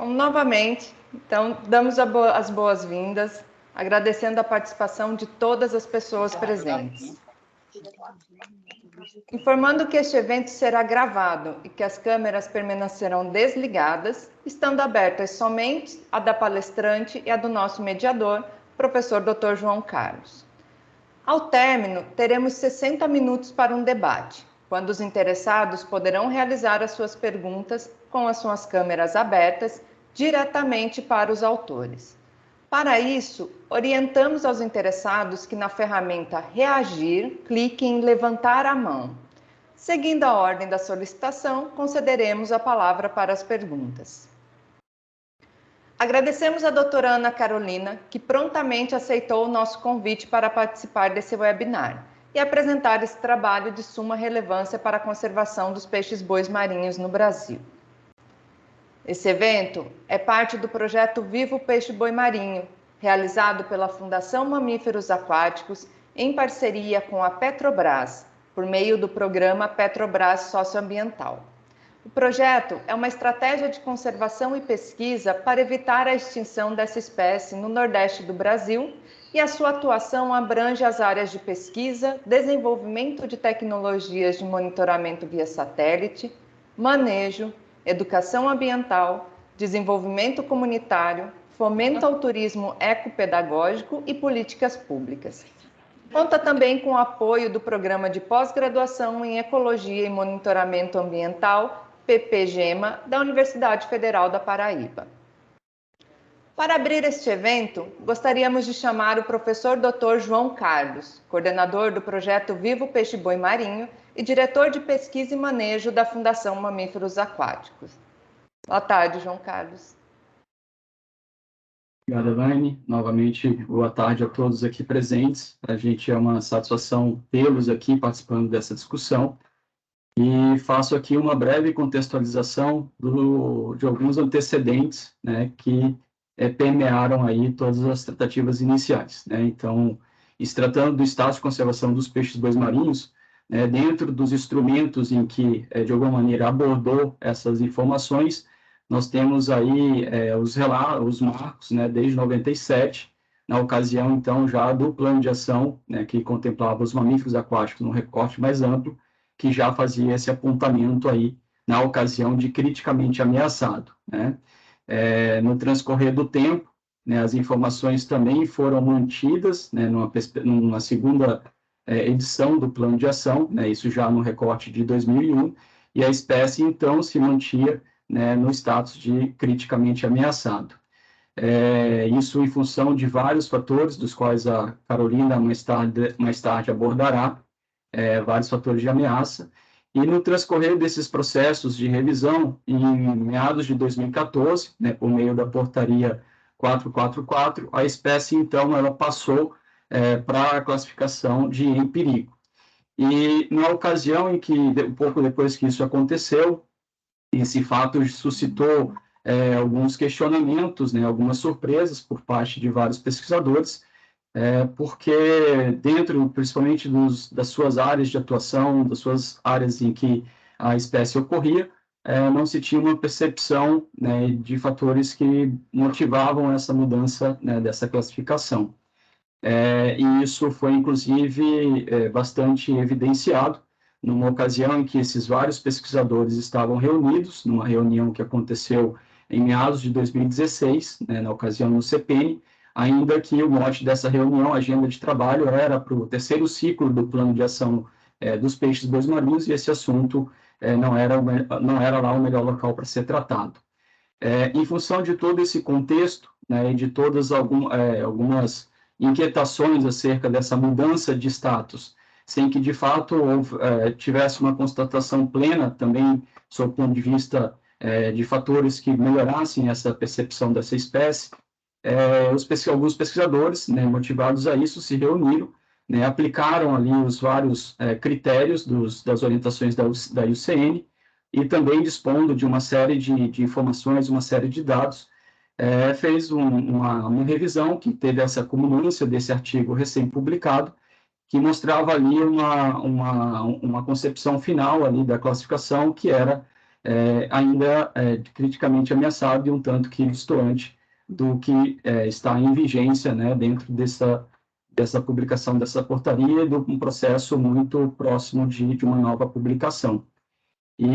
Bom, novamente, então, damos as boas-vindas, agradecendo a participação de todas as pessoas presentes. Informando que este evento será gravado e que as câmeras permanecerão desligadas, estando abertas somente a da palestrante e a do nosso mediador, professor Dr. João Carlos. Ao término, teremos 60 minutos para um debate, quando os interessados poderão realizar as suas perguntas com as suas câmeras abertas diretamente para os autores. Para isso, orientamos aos interessados que na ferramenta Reagir, cliquem em Levantar a mão. Seguindo a ordem da solicitação, concederemos a palavra para as perguntas. Agradecemos a doutora Ana Carolina, que prontamente aceitou o nosso convite para participar desse webinar e apresentar esse trabalho de suma relevância para a conservação dos peixes-bois marinhos no Brasil. Esse evento é parte do projeto Viva o Peixe-Boi Marinho, realizado pela Fundação Mamíferos Aquáticos em parceria com a Petrobras, por meio do programa Petrobras Socioambiental. O projeto é uma estratégia de conservação e pesquisa para evitar a extinção dessa espécie no Nordeste do Brasil e a sua atuação abrange as áreas de pesquisa, desenvolvimento de tecnologias de monitoramento via satélite, manejo, educação ambiental, desenvolvimento comunitário, fomento ao turismo ecopedagógico e políticas públicas. Conta também com o apoio do Programa de Pós-Graduação em Ecologia e Monitoramento Ambiental, PPGEMA, da Universidade Federal da Paraíba. Para abrir este evento, gostaríamos de chamar o professor Dr. João Carlos, coordenador do projeto Viva o Peixe-Boi Marinho e diretor de pesquisa e manejo da Fundação Mamíferos Aquáticos. Boa tarde, João Carlos. Obrigado, Elaine. Novamente, boa tarde a todos aqui presentes. Para a gente é uma satisfação tê-los aqui participando dessa discussão. E faço aqui uma breve contextualização de alguns antecedentes, né, que permearam aí todas as tratativas iniciais, né? Então, se tratando do status de conservação dos peixes-bois marinhos, dentro dos instrumentos em que, de alguma maneira, abordou essas informações, nós temos aí os marcos, né, desde 97, na ocasião, então, já do plano de ação, né, que contemplava os mamíferos aquáticos num recorte mais amplo, que já fazia esse apontamento aí na ocasião de criticamente ameaçado, né? No transcorrer do tempo, né, as informações também foram mantidas, né, numa segunda edição do plano de ação, né, isso já no recorte de 2001, e a espécie, então, se mantinha, né, no status de criticamente ameaçado. Isso em função de vários fatores, dos quais a Carolina mais tarde abordará, vários fatores de ameaça, e no transcorrer desses processos de revisão, em meados de 2014, né, por meio da portaria 444, a espécie, então, ela passou para a classificação de em perigo. E na ocasião em que, um pouco depois que isso aconteceu, esse fato suscitou alguns questionamentos, né, algumas surpresas por parte de vários pesquisadores, porque dentro, principalmente das suas áreas de atuação, das suas áreas em que a espécie ocorria, não se tinha uma percepção, né, de fatores que motivavam essa mudança, né, dessa classificação. E isso foi, inclusive, bastante evidenciado numa ocasião em que esses vários pesquisadores estavam reunidos, numa reunião que aconteceu em meados de 2016, né, na ocasião no CPN, ainda que o mote dessa reunião, a agenda de trabalho, era para o terceiro ciclo do plano de ação dos peixes-bois marinhos, e esse assunto não era lá o melhor local para ser tratado. Em função de todo esse contexto, né, e de todas algumas inquietações acerca dessa mudança de status, sem que, de fato, tivesse uma constatação plena também, sob o ponto de vista de fatores que melhorassem essa percepção dessa espécie, alguns pesquisadores, né, motivados a isso, se reuniram, né, aplicaram ali os vários critérios das orientações da IUCN e também dispondo de uma série de informações, uma série de dados, fez uma revisão que teve essa culminância desse artigo recém-publicado, que mostrava ali uma concepção final ali da classificação, que era ainda criticamente ameaçado e um tanto que distante do que está em vigência, né, dentro dessa publicação dessa portaria e de um processo muito próximo de uma nova publicação. E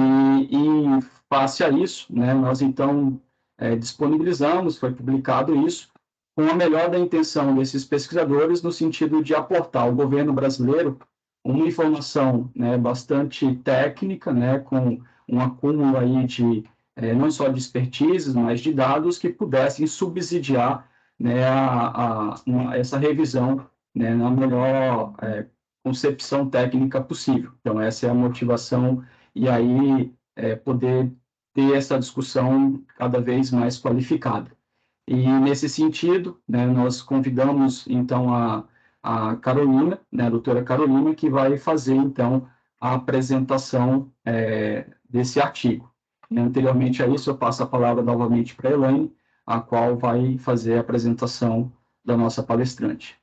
face a isso, né, nós então disponibilizamos, foi publicado isso, com a melhor da intenção desses pesquisadores, no sentido de aportar ao governo brasileiro uma informação, né, bastante técnica, né, com um acúmulo aí de, não só de expertises, mas de dados que pudessem subsidiar, né, essa revisão, né, na melhor concepção técnica possível. Então, essa é a motivação, e aí poder ter essa discussão cada vez mais qualificada. E, nesse sentido, né, nós convidamos, então, a Carolina, né, a doutora Carolina, que vai fazer, então, a apresentação desse artigo. E, anteriormente a isso, eu passo a palavra novamente para a Elaine, a qual vai fazer a apresentação da nossa palestrante.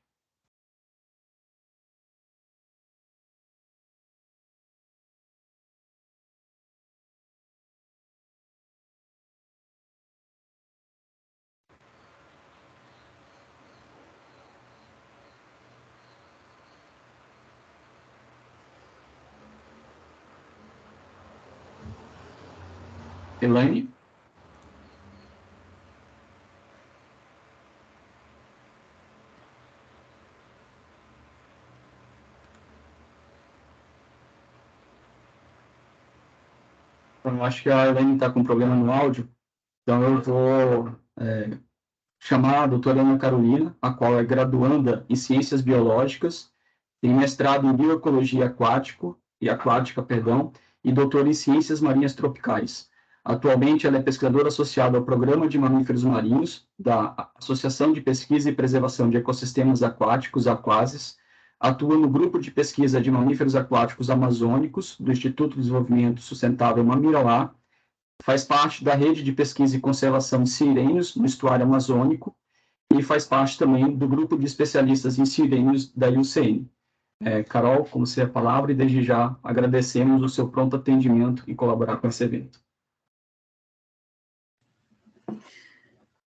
Elaine? Eu acho que a Elaine está com problema no áudio, então eu vou chamar a doutora Ana Carolina, a qual é graduanda em Ciências Biológicas, tem mestrado em Bioecologia aquática, e doutora em Ciências Marinhas Tropicais. Atualmente, ela é pesquisadora associada ao Programa de Mamíferos Marinhos, da Associação de Pesquisa e Preservação de Ecossistemas Aquáticos, Aquases, atua no Grupo de Pesquisa de Mamíferos Aquáticos Amazônicos, do Instituto de Desenvolvimento Sustentável Mamirauá, faz parte da Rede de Pesquisa e Conservação de Sirênios, no Estuário Amazônico, e faz parte também do Grupo de Especialistas em Sirênios da IUCN. Carol, como você é a palavra, e desde já agradecemos o seu pronto atendimento e colaborar com esse evento.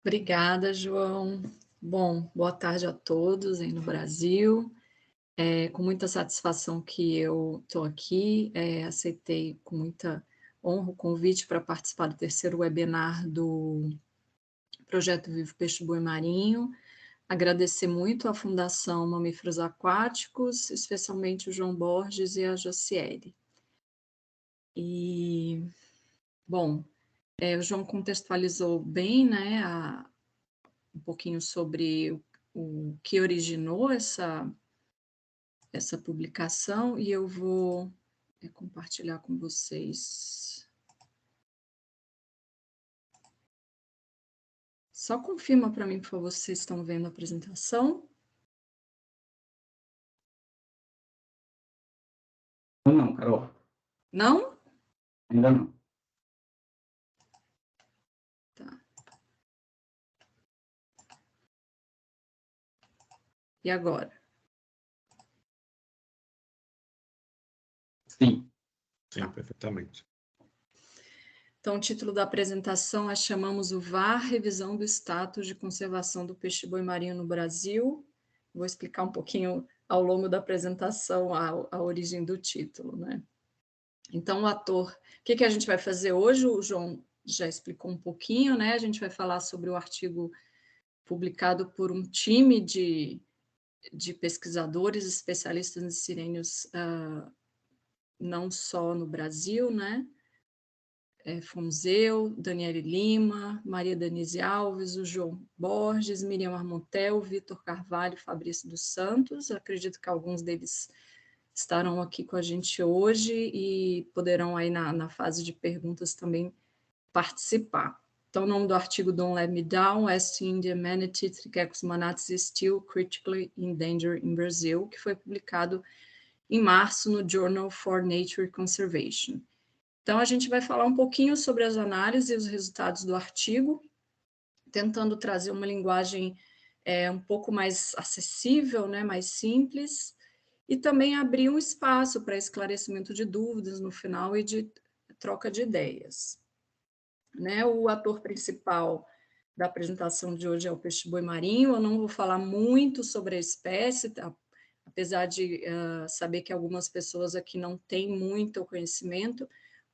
Obrigada, João. Bom, boa tarde a todos aí no Brasil. Com muita satisfação que eu estou aqui, aceitei com muita honra o convite para participar do terceiro webinar do Projeto Vivo Peixe Boi Marinho. Agradecer muito à Fundação Mamíferos Aquáticos, especialmente o João Borges e a Josiele. E, bom, o João contextualizou bem, né, um pouquinho sobre o que originou essa publicação, e eu vou compartilhar com vocês. Só confirma para mim, por favor, se vocês estão vendo a apresentação. Não, Carol. Não? Ainda não. Tá. E agora? Sim. Sim, perfeitamente. Então, o título da apresentação é Chamamos o VAR, Revisão do Status de Conservação do Peixe-boi marinho no Brasil. Vou explicar um pouquinho ao longo da apresentação a origem do título, né? Então, o que a gente vai fazer hoje? O João já explicou um pouquinho, né? A gente vai falar sobre o artigo publicado por um time de pesquisadores especialistas em sirênios, não só no Brasil, né? Fomos eu, Daniele Lima, Maria Denise Alves, o João Borges, Miriam Armontel, Vitor Carvalho, Fabrício dos Santos. Acredito que alguns deles estarão aqui com a gente hoje e poderão aí na fase de perguntas também participar. Então, o nome do artigo Don't Let Me Down, West Indian Manatee Trichechus manatus is still critically endangered in Brazil, que foi publicado em março no Journal for Nature Conservation. Então, a gente vai falar um pouquinho sobre as análises e os resultados do artigo, tentando trazer uma linguagem um pouco mais acessível, né, mais simples, e também abrir um espaço para esclarecimento de dúvidas no final e de troca de ideias. Né? O ator principal da apresentação de hoje é o peixe-boi marinho. Eu não vou falar muito sobre a espécie, tá? Apesar de saber que algumas pessoas aqui não têm muito conhecimento.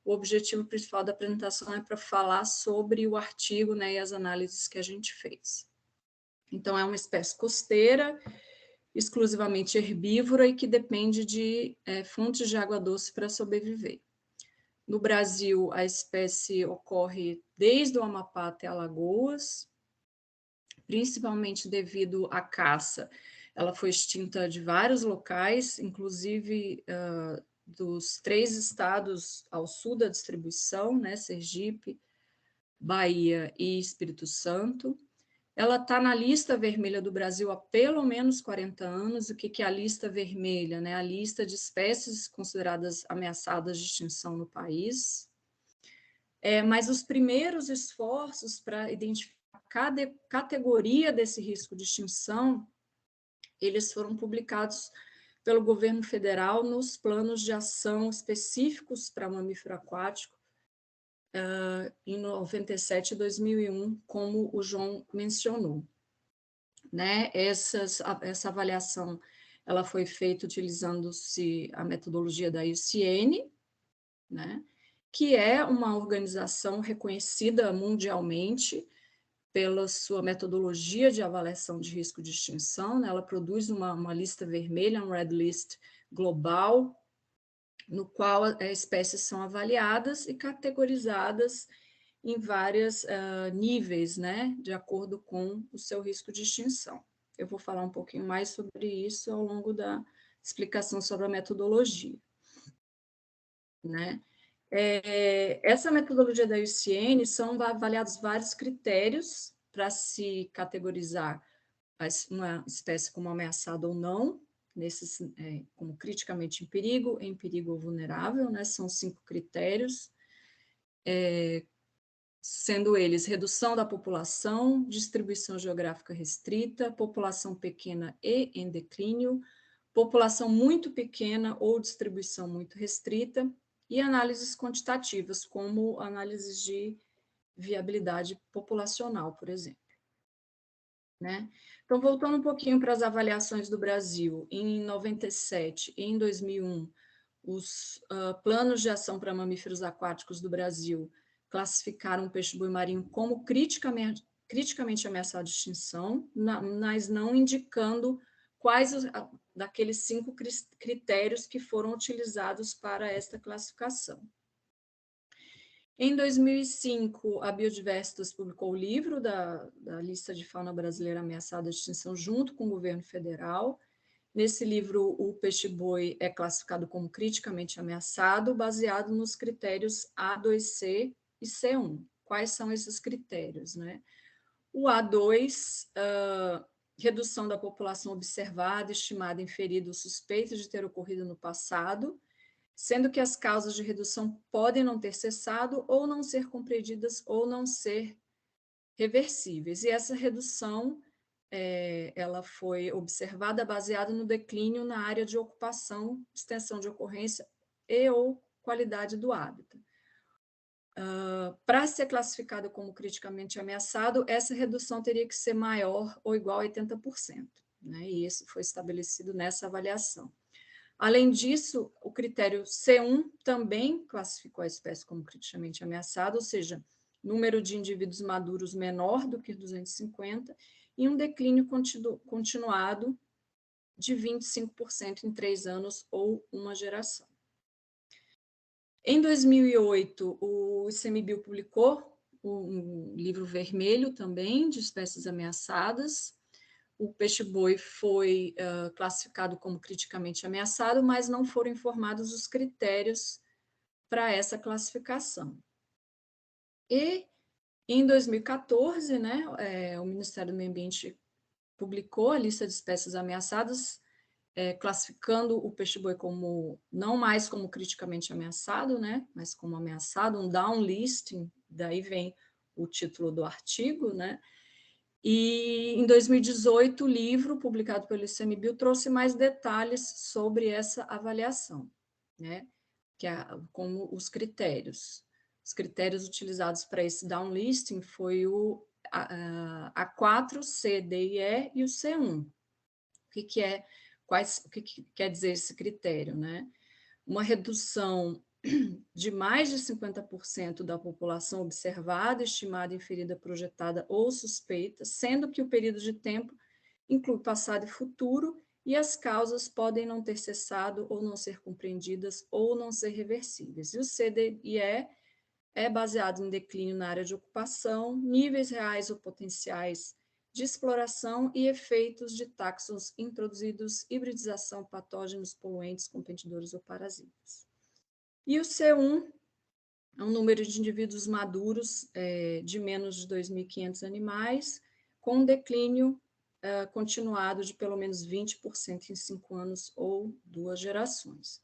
O objetivo principal da apresentação é para falar sobre o artigo, né, e as análises que a gente fez. Então, é uma espécie costeira, exclusivamente herbívora e que depende de fontes de água doce para sobreviver. No Brasil, a espécie ocorre desde o Amapá até Alagoas, principalmente devido à caça. Ela foi extinta de vários locais, inclusive dos 3 estados ao sul da distribuição, né, Sergipe, Bahia e Espírito Santo. Ela está na lista vermelha do Brasil há pelo menos 40 anos. O que é a lista vermelha? Né? A lista de espécies consideradas ameaçadas de extinção no país. Mas os primeiros esforços para identificar cada categoria desse risco de extinção, eles foram publicados pelo governo federal nos planos de ação específicos para mamífero aquático, em 97 e 2001, como o João mencionou. Né? Essa avaliação ela foi feita utilizando-se a metodologia da IUCN, né? Que é uma organização reconhecida mundialmente pela sua metodologia de avaliação de risco de extinção, né? Ela produz uma lista vermelha, um red list global, no qual as espécies são avaliadas e categorizadas em vários níveis, né? De acordo com o seu risco de extinção. Eu vou falar um pouquinho mais sobre isso ao longo da explicação sobre a metodologia. Né? Essa metodologia da IUCN são avaliados vários critérios para se categorizar uma espécie como ameaçada ou não, como criticamente em perigo ou vulnerável, né? São 5 critérios, sendo eles redução da população, distribuição geográfica restrita, população pequena e em declínio, população muito pequena ou distribuição muito restrita, e análises quantitativas, como análises de viabilidade populacional, por exemplo. Né? Então, voltando um pouquinho para as avaliações do Brasil, em 97 e em 2001, os planos de ação para mamíferos aquáticos do Brasil classificaram o peixe-boi marinho como criticamente ameaçado de extinção, mas não indicando quais daqueles 5 critérios que foram utilizados para esta classificação. Em 2005, a Biodiversitas publicou o livro da lista de fauna brasileira ameaçada de extinção junto com o governo federal. Nesse livro, o peixe-boi é classificado como criticamente ameaçado, baseado nos critérios A2C e C1. Quais são esses critérios? Né? O A2, redução da população observada, estimada, inferida ou suspeita de ter ocorrido no passado, sendo que as causas de redução podem não ter cessado ou não ser compreendidas ou não ser reversíveis. E essa redução ela foi observada baseada no declínio na área de ocupação, extensão de ocorrência e ou qualidade do hábitat. Para ser classificado como criticamente ameaçado, essa redução teria que ser maior ou igual a 80%, né? E isso foi estabelecido nessa avaliação. Além disso, o critério C1 também classificou a espécie como criticamente ameaçada, ou seja, número de indivíduos maduros menor do que 250 e um declínio continuado de 25% em 3 anos ou uma geração. Em 2008, o ICMBio publicou um livro vermelho também de espécies ameaçadas. O peixe-boi foi classificado como criticamente ameaçado, mas não foram informados os critérios para essa classificação. E, em 2014, né, o Ministério do Meio Ambiente publicou a lista de espécies ameaçadas, classificando o peixe-boi como, não mais como criticamente ameaçado, né, mas como ameaçado, um downlisting, daí vem o título do artigo, né. E, em 2018, o livro, publicado pelo ICMBio, trouxe mais detalhes sobre essa avaliação. Né? que é como os critérios. Os critérios utilizados para esse downlisting foi o A4, C, D e E e o C1. O que quer dizer esse critério, né? Uma redução de mais de 50% da população observada, estimada, inferida, projetada ou suspeita, sendo que o período de tempo inclui passado e futuro, e as causas podem não ter cessado ou não ser compreendidas ou não ser reversíveis. E o CDIE é baseado em declínio na área de ocupação, níveis reais ou potenciais de exploração e efeitos de taxons introduzidos, hibridização, patógenos, poluentes, competidores ou parasitas. E o C1 é um número de indivíduos maduros de menos de 2.500 animais, com declínio continuado de pelo menos 20% em 5 anos ou 2 gerações.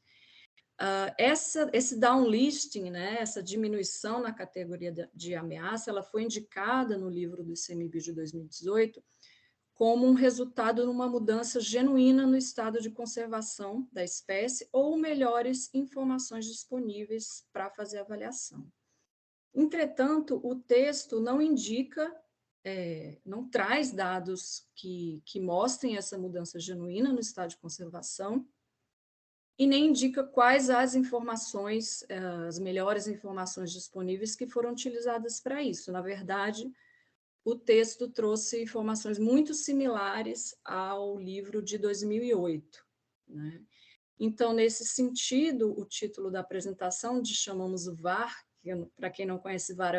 Esse downlisting, né, essa diminuição na categoria de ameaça, ela foi indicada no livro do ICMBio de 2018 como um resultado de uma mudança genuína no estado de conservação da espécie ou melhores informações disponíveis para fazer a avaliação. Entretanto, o texto não indica, não traz dados que mostrem essa mudança genuína no estado de conservação e nem indica quais as informações, as melhores informações disponíveis que foram utilizadas para isso. Na verdade, o texto trouxe informações muito similares ao livro de 2008, né? Então, nesse sentido, o título da apresentação, de chamamos o VAR, que para quem não conhece, VAR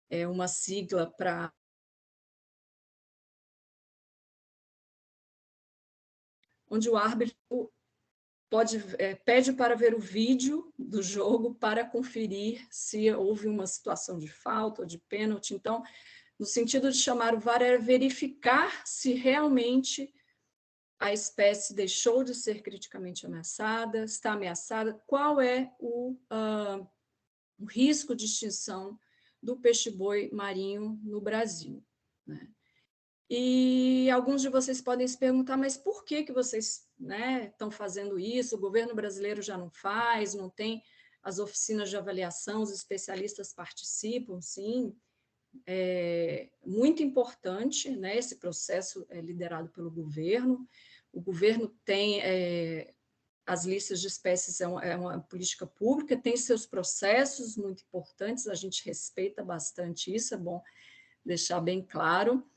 é uma sigla para onde o árbitro pede para ver o vídeo do jogo para conferir se houve uma situação de falta ou de pênalti. Então, no sentido de chamar o VAR, é verificar se realmente a espécie deixou de ser criticamente ameaçada, está ameaçada, qual é o risco de extinção do peixe-boi marinho no Brasil, né? E alguns de vocês podem se perguntar, mas por que vocês, né, estão fazendo isso? O governo brasileiro já não faz, não tem as oficinas de avaliação, os especialistas participam, sim. É muito importante, né, esse processo é liderado pelo governo. O governo tem as listas de espécies, é uma política pública, tem seus processos muito importantes, a gente respeita bastante isso, é bom deixar bem claro.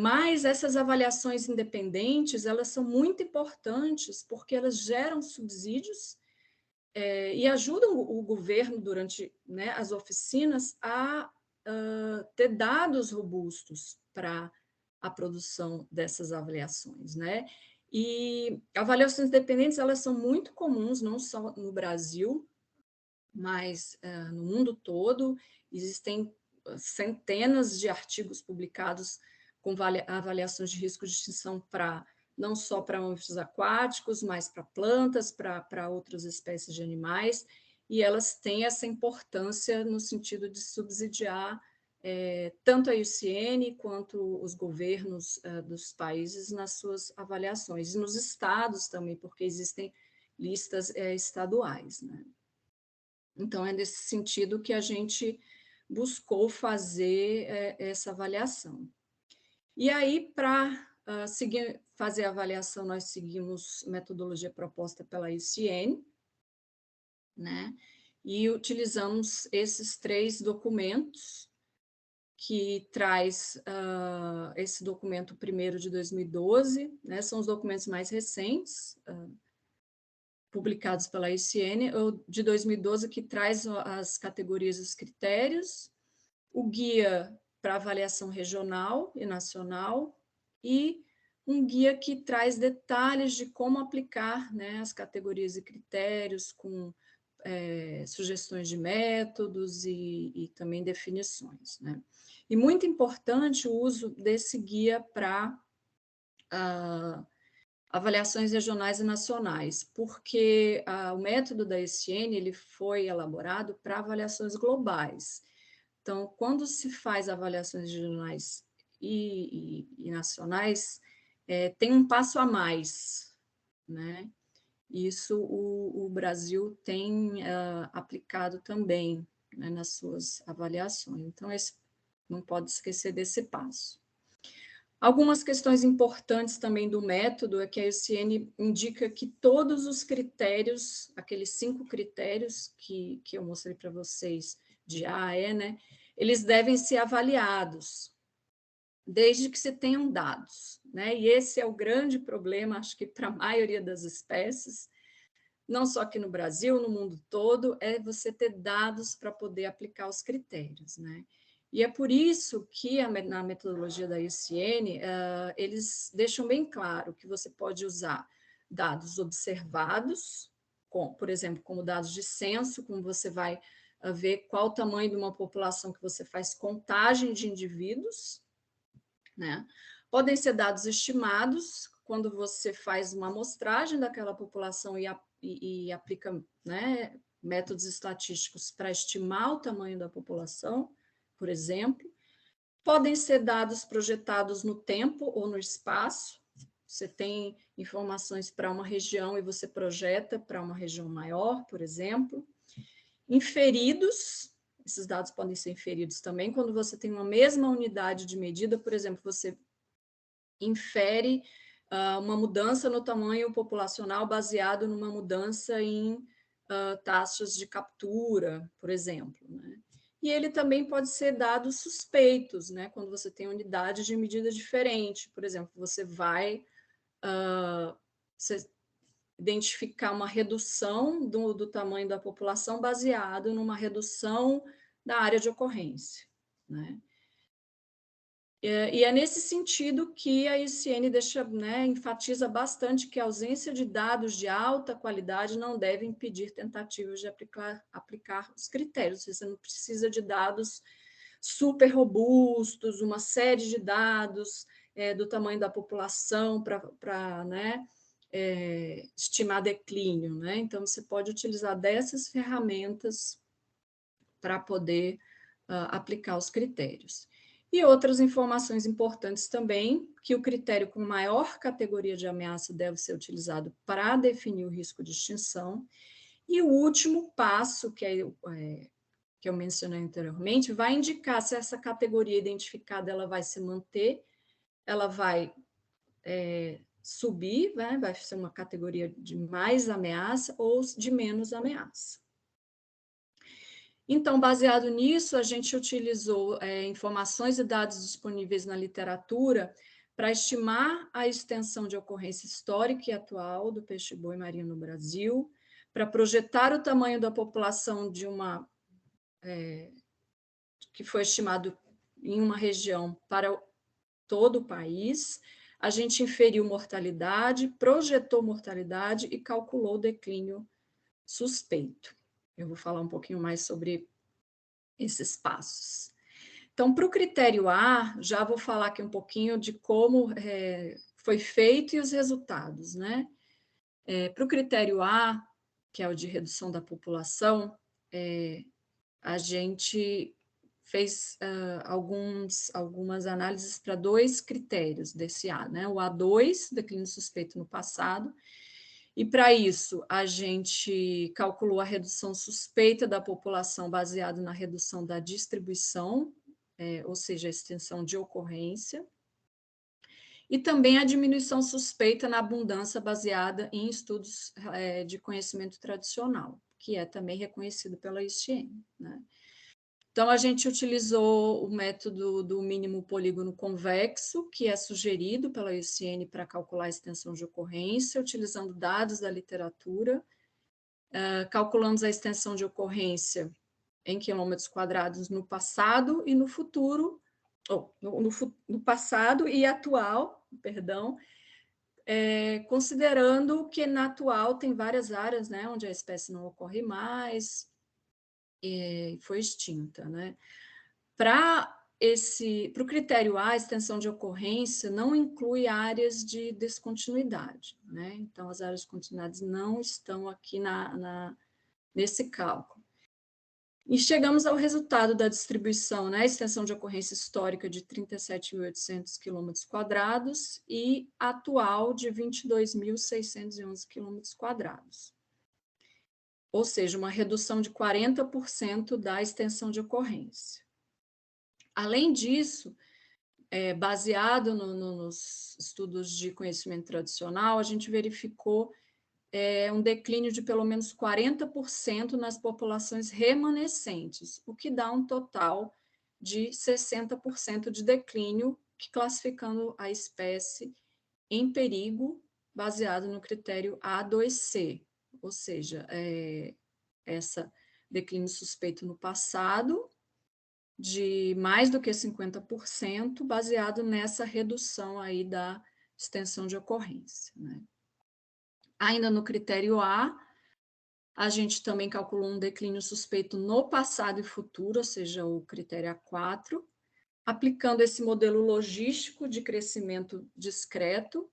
Mas essas avaliações independentes, elas são muito importantes porque elas geram subsídios e ajudam o governo durante, né, as oficinas a ter dados robustos para a produção dessas avaliações, né? E avaliações independentes, elas são muito comuns, não só no Brasil, mas no mundo todo. Existem centenas de artigos publicados com avaliações de risco de extinção não só para mamíferos aquáticos, mas para plantas, para outras espécies de animais, e elas têm essa importância no sentido de subsidiar tanto a IUCN quanto os governos dos países nas suas avaliações, e nos estados também, porque existem listas estaduais, né? Então, é nesse sentido que a gente buscou fazer essa avaliação. E aí, para fazer a avaliação, nós seguimos metodologia proposta pela IUCN, né? E utilizamos esses 3 documentos, que traz esse documento primeiro de 2012, né? São os documentos mais recentes, publicados pela IUCN, o de 2012, que traz as categorias e os critérios, o guia para avaliação regional e nacional, e um guia que traz detalhes de como aplicar, né, as categorias e critérios, com sugestões de métodos e também definições, né? E muito importante o uso desse guia para avaliações regionais e nacionais, porque o método da IUCN ele foi elaborado para avaliações globais. Então, quando se faz avaliações regionais e nacionais, tem um passo a mais, né? Isso o Brasil tem aplicado também, né, nas suas avaliações. Então, não pode esquecer desse passo. Algumas questões importantes também do método é que a ICN indica que todos os critérios, aqueles 5 critérios que eu mostrei para vocês, de A a E, né, eles devem ser avaliados, desde que se tenham dados, né? E esse é o grande problema, acho que para a maioria das espécies, não só aqui no Brasil, no mundo todo, é você ter dados para poder aplicar os critérios, né? E é por isso que na metodologia da ICN, eles deixam bem claro que você pode usar dados observados, por exemplo, como dados de censo, como você vai ver qual o tamanho de uma população que você faz contagem de indivíduos, né? Podem ser dados estimados, quando você faz uma amostragem daquela população e aplica, né, métodos estatísticos para estimar o tamanho da população, por exemplo. Podem ser dados projetados no tempo ou no espaço. Você tem informações para uma região e você projeta para uma região maior, por exemplo. Inferidos, esses dados podem ser inferidos também quando você tem uma mesma unidade de medida, por exemplo, você infere uma mudança no tamanho populacional baseado numa mudança em taxas de captura, por exemplo, né? E ele também pode ser dados suspeitos, né? Quando você tem unidades de medida diferente, por exemplo, você vai você identificar uma redução do tamanho da população baseado numa redução da área de ocorrência, né? E é nesse sentido que a ICN deixa, né, enfatiza bastante que a ausência de dados de alta qualidade não deve impedir tentativas de aplicar os critérios. Você não precisa de dados super robustos, uma série de dados do tamanho da população para né, estimar declínio, né? Então, você pode utilizar dessas ferramentas para poder aplicar os critérios. E outras informações importantes também, que o critério com maior categoria de ameaça deve ser utilizado para definir o risco de extinção. E o último passo, que eu mencionei anteriormente, vai indicar se essa categoria identificada ela vai se manter, ela vai subir, né? Vai ser uma categoria de mais ameaça ou de menos ameaça. Então, baseado nisso, a gente utilizou informações e dados disponíveis na literatura para estimar a extensão de ocorrência histórica e atual do peixe-boi marinho no Brasil, para projetar o tamanho da população de que foi estimado em uma região para todo o país. A gente inferiu mortalidade, projetou mortalidade e calculou o declínio suspeito. Eu vou falar um pouquinho mais sobre esses passos. Então, para o critério A, já vou falar aqui um pouquinho de como foi feito e os resultados, né? Para o critério A, que é o de redução da população, a gente fez algumas análises para 2 critérios desse A, né? O A2, declínio suspeito no passado, e para isso a gente calculou a redução suspeita da população baseado na redução da distribuição, ou seja, a extensão de ocorrência, e também a diminuição suspeita na abundância baseada em estudos de conhecimento tradicional, que é também reconhecido pela ICN, né? Então, a gente utilizou o método do mínimo polígono convexo, que é sugerido pela ICN para calcular a extensão de ocorrência, utilizando dados da literatura. Calculamos a extensão de ocorrência em quilômetros quadrados no passado e no futuro, no passado e atual, perdão, considerando que na atual tem várias áreas, né, onde a espécie não ocorre mais, e foi extinta, né? Para o critério A, a extensão de ocorrência não inclui áreas de descontinuidade, né? Então, as áreas de continuidade não estão aqui nesse cálculo. E chegamos ao resultado da distribuição, né? Extensão de ocorrência histórica de 37.800 km² e atual de 22.611 km². Ou seja, uma redução de 40% da extensão de ocorrência. Além disso, baseado nos estudos de conhecimento tradicional, a gente verificou um declínio de pelo menos 40% nas populações remanescentes, o que dá um total de 60% de declínio, que classificando a espécie em perigo, baseado no critério A2C, ou seja, essa declínio suspeito no passado, de mais do que 50%, baseado nessa redução aí da extensão de ocorrência, né? Ainda no critério A, a gente também calculou um declínio suspeito no passado e futuro, ou seja, o critério A4, aplicando esse modelo logístico de crescimento discreto.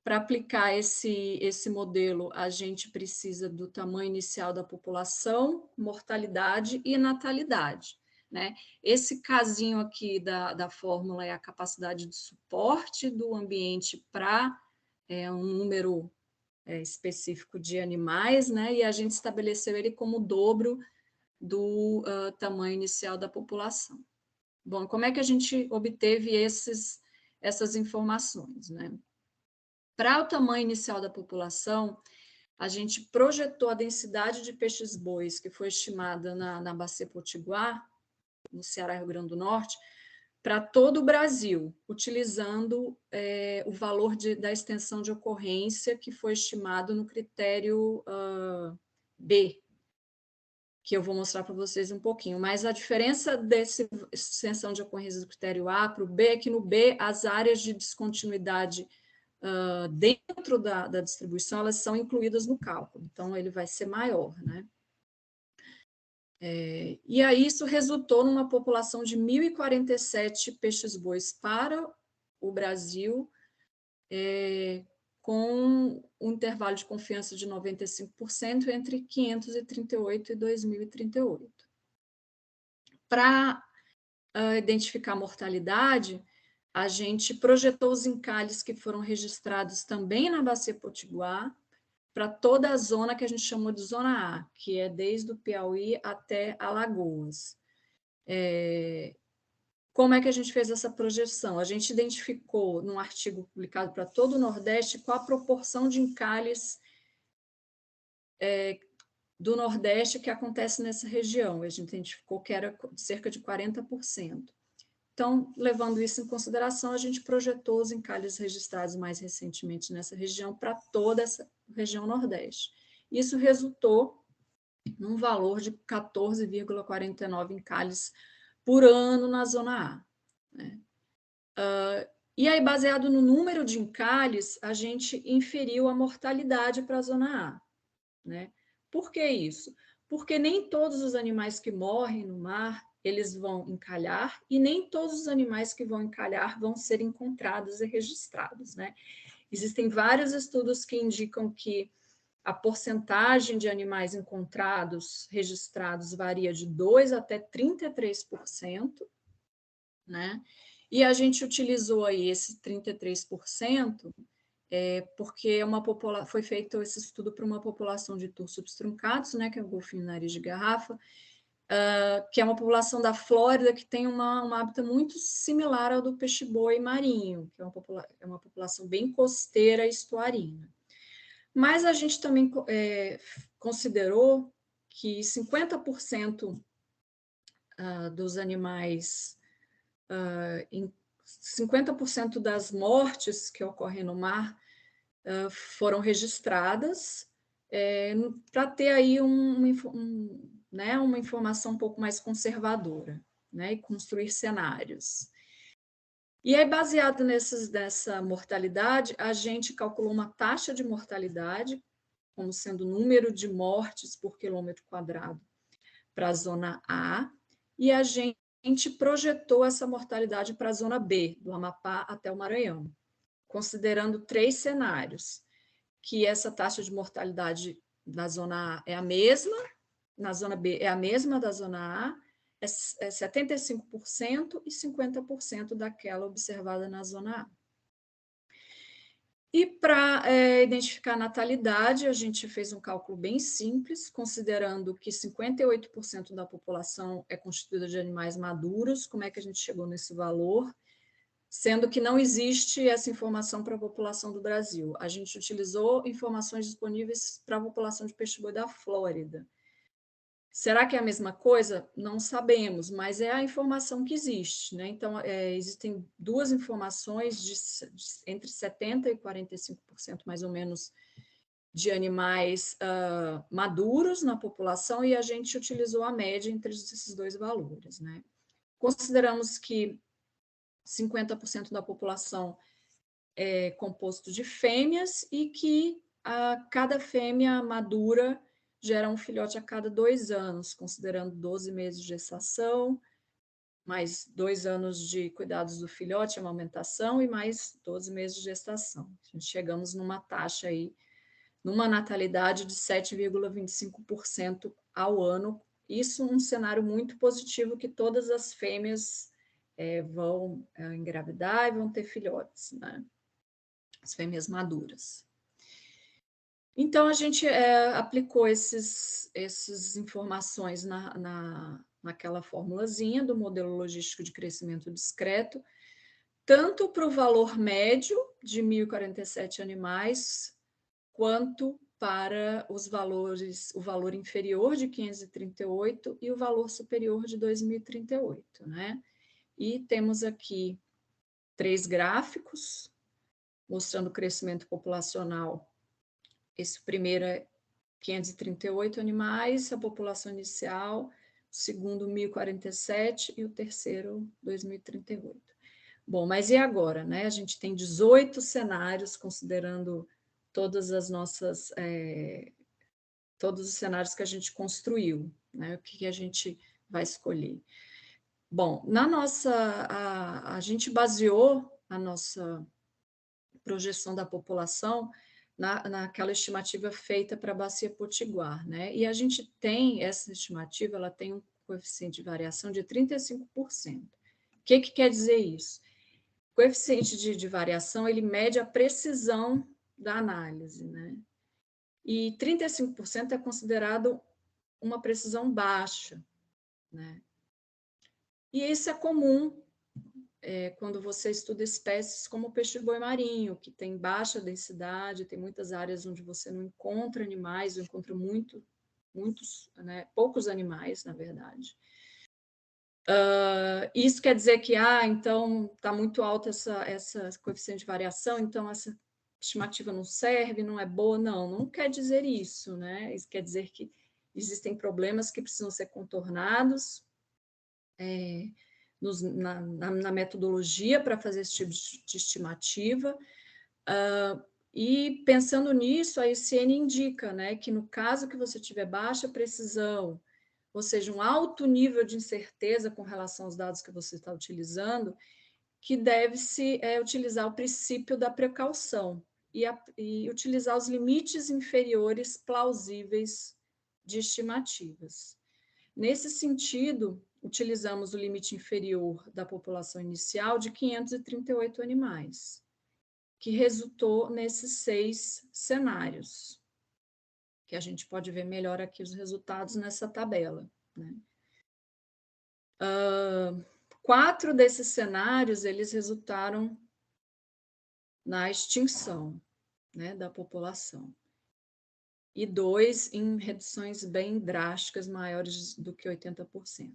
Para aplicar esse modelo, a gente precisa do tamanho inicial da população, mortalidade e natalidade, né? Esse casinho aqui da fórmula é a capacidade de suporte do ambiente para um número específico de animais, né? E a gente estabeleceu ele como o dobro do tamanho inicial da população. Bom, como é que a gente obteve essas informações, né? Para o tamanho inicial da população, a gente projetou a densidade de peixes-bois, que foi estimada na Bacia Potiguar, no Ceará e Rio Grande do Norte, para todo o Brasil, utilizando o valor da extensão de ocorrência que foi estimado no critério B, que eu vou mostrar para vocês um pouquinho. Mas a diferença dessa extensão de ocorrência do critério A para o B é que no B as áreas de descontinuidade dentro da distribuição, elas são incluídas no cálculo, então ele vai ser maior, né? E aí isso resultou numa população de 1.047 peixes-bois para o Brasil, com um intervalo de confiança de 95% entre 538 e 2038. Para identificar a mortalidade, a gente projetou os encalhes que foram registrados também na Bacia Potiguar, para toda a zona que a gente chamou de Zona A, que é desde o Piauí até Alagoas. Como é que a gente fez essa projeção? A gente identificou, num artigo publicado para todo o Nordeste, qual a proporção de encalhes do Nordeste que acontece nessa região. A gente identificou que era cerca de 40%. Então, levando isso em consideração, a gente projetou os encalhes registrados mais recentemente nessa região para toda essa região Nordeste. Isso resultou num valor de 14,49 encalhes por ano na Zona A, né? E aí, baseado no número de encalhes, a gente inferiu a mortalidade para a Zona A, né? Por que isso? Porque nem todos os animais que morrem no mar eles vão encalhar, e nem todos os animais que vão encalhar vão ser encontrados e registrados, né? Existem vários estudos que indicam que a porcentagem de animais encontrados, registrados, varia de 2% até 33%, né? E a gente utilizou aí esse 33%, porque foi feito esse estudo para uma população de tursupes truncados, né, que é o golfinho nariz de garrafa, que é uma população da Flórida que tem um hábitat muito similar ao do peixe-boi marinho, que é uma população bem costeira e estuarina. Mas a gente também considerou que 50% dos animais, 50% das mortes que ocorrem no mar foram registradas, para ter aí uma informação um pouco mais conservadora, né, e construir cenários. E aí, baseado nessa mortalidade, a gente calculou uma taxa de mortalidade, como sendo o número de mortes por quilômetro quadrado para a Zona A, e a gente projetou essa mortalidade para a Zona B, do Amapá até o Maranhão, considerando 3 cenários, que essa taxa de mortalidade da Zona A é a mesma, na zona B é a mesma da zona A, é 75% e 50% daquela observada na zona A. E para identificar a natalidade, a gente fez um cálculo bem simples, considerando que 58% da população é constituída de animais maduros. Como é que a gente chegou nesse valor? Sendo que não existe essa informação para a população do Brasil. A gente utilizou informações disponíveis para a população de peixe-boi da Flórida. Será que é a mesma coisa? Não sabemos, mas é a informação que existe, né? Então, existem duas informações entre 70% e 45%, mais ou menos, de animais maduros na população, e a gente utilizou a média entre esses dois valores, né? Consideramos que 50% da população é composto de fêmeas e que cada fêmea madura gera um filhote a cada 2 anos, considerando 12 meses de gestação, mais 2 anos de cuidados do filhote, amamentação, e mais 12 meses de gestação. A gente chegamos numa taxa aí, numa natalidade de 7,25% ao ano. Isso um cenário muito positivo, que todas as fêmeas vão engravidar e vão ter filhotes, né? As fêmeas maduras. Então, a gente aplicou essas informações naquela formulazinha do modelo logístico de crescimento discreto, tanto para o valor médio de 1.047 animais, quanto para os valores, o valor inferior de 538 e o valor superior de 2038, né? E temos aqui 3 gráficos mostrando o crescimento populacional. Esse primeiro é 538 animais, a população inicial, o segundo 1.047 e o terceiro 2038. Bom, mas e agora, né? A gente tem 18 cenários, considerando todas as nossas, todos os cenários que a gente construiu, né? O que a gente vai escolher? Bom, a gente baseou a nossa projeção da população naquela estimativa feita para a Bacia Potiguar, né? E a gente tem, essa estimativa, ela tem um coeficiente de variação de 35%. O que quer dizer isso? O coeficiente de variação, ele mede a precisão da análise, né? E 35% é considerado uma precisão baixa, né? E isso é comum quando você estuda espécies como o peixe-boi marinho, que tem baixa densidade, tem muitas áreas onde você não encontra animais, ou encontra muitos, né, poucos animais, na verdade. Isso quer dizer que, então, está muito alta essa coeficiente de variação, então essa estimativa não serve, não é boa. Não quer dizer isso, né? Isso quer dizer que existem problemas que precisam ser contornados, na metodologia para fazer esse tipo de estimativa. E pensando nisso, a ICN indica, né, que no caso que você tiver baixa precisão, ou seja, um alto nível de incerteza com relação aos dados que você está utilizando, que deve-se utilizar o princípio da precaução e utilizar os limites inferiores plausíveis de estimativas. Nesse sentido, utilizamos o limite inferior da população inicial de 538 animais, que resultou nesses 6 cenários, que a gente pode ver melhor aqui os resultados nessa tabela, né? 4 desses cenários, eles resultaram na extinção, né, da população. E 2 em reduções bem drásticas, maiores do que 80%.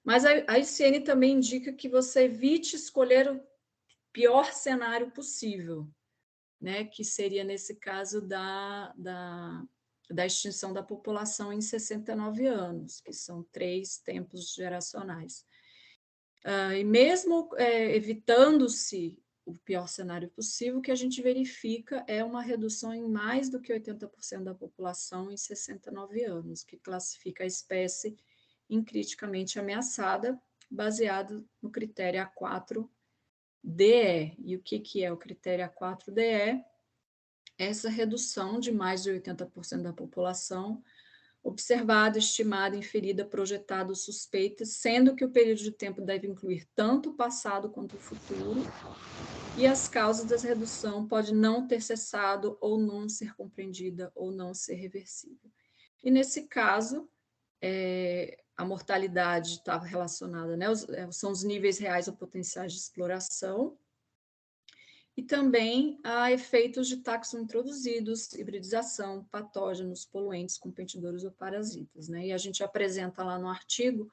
Mas a ICN também indica que você evite escolher o pior cenário possível, né, que seria, nesse caso, da extinção da população em 69 anos, que são 3 tempos geracionais. E mesmo evitando-se o pior cenário possível, o que a gente verifica é uma redução em mais do que 80% da população em 69 anos, que classifica a espécie em criticamente ameaçada, baseado no critério A4-DE. E o que é o critério A4-DE? Essa redução de mais de 80% da população observado, estimado, inferida, projetado, suspeita, sendo que o período de tempo deve incluir tanto o passado quanto o futuro, e as causas dessa redução pode não ter cessado ou não ser compreendida ou não ser reversível. E nesse caso, a mortalidade está relacionada, né, são os níveis reais ou potenciais de exploração, e também a efeitos de taxons introduzidos, hibridização, patógenos, poluentes, competidores ou parasitas, né? E a gente apresenta lá no artigo,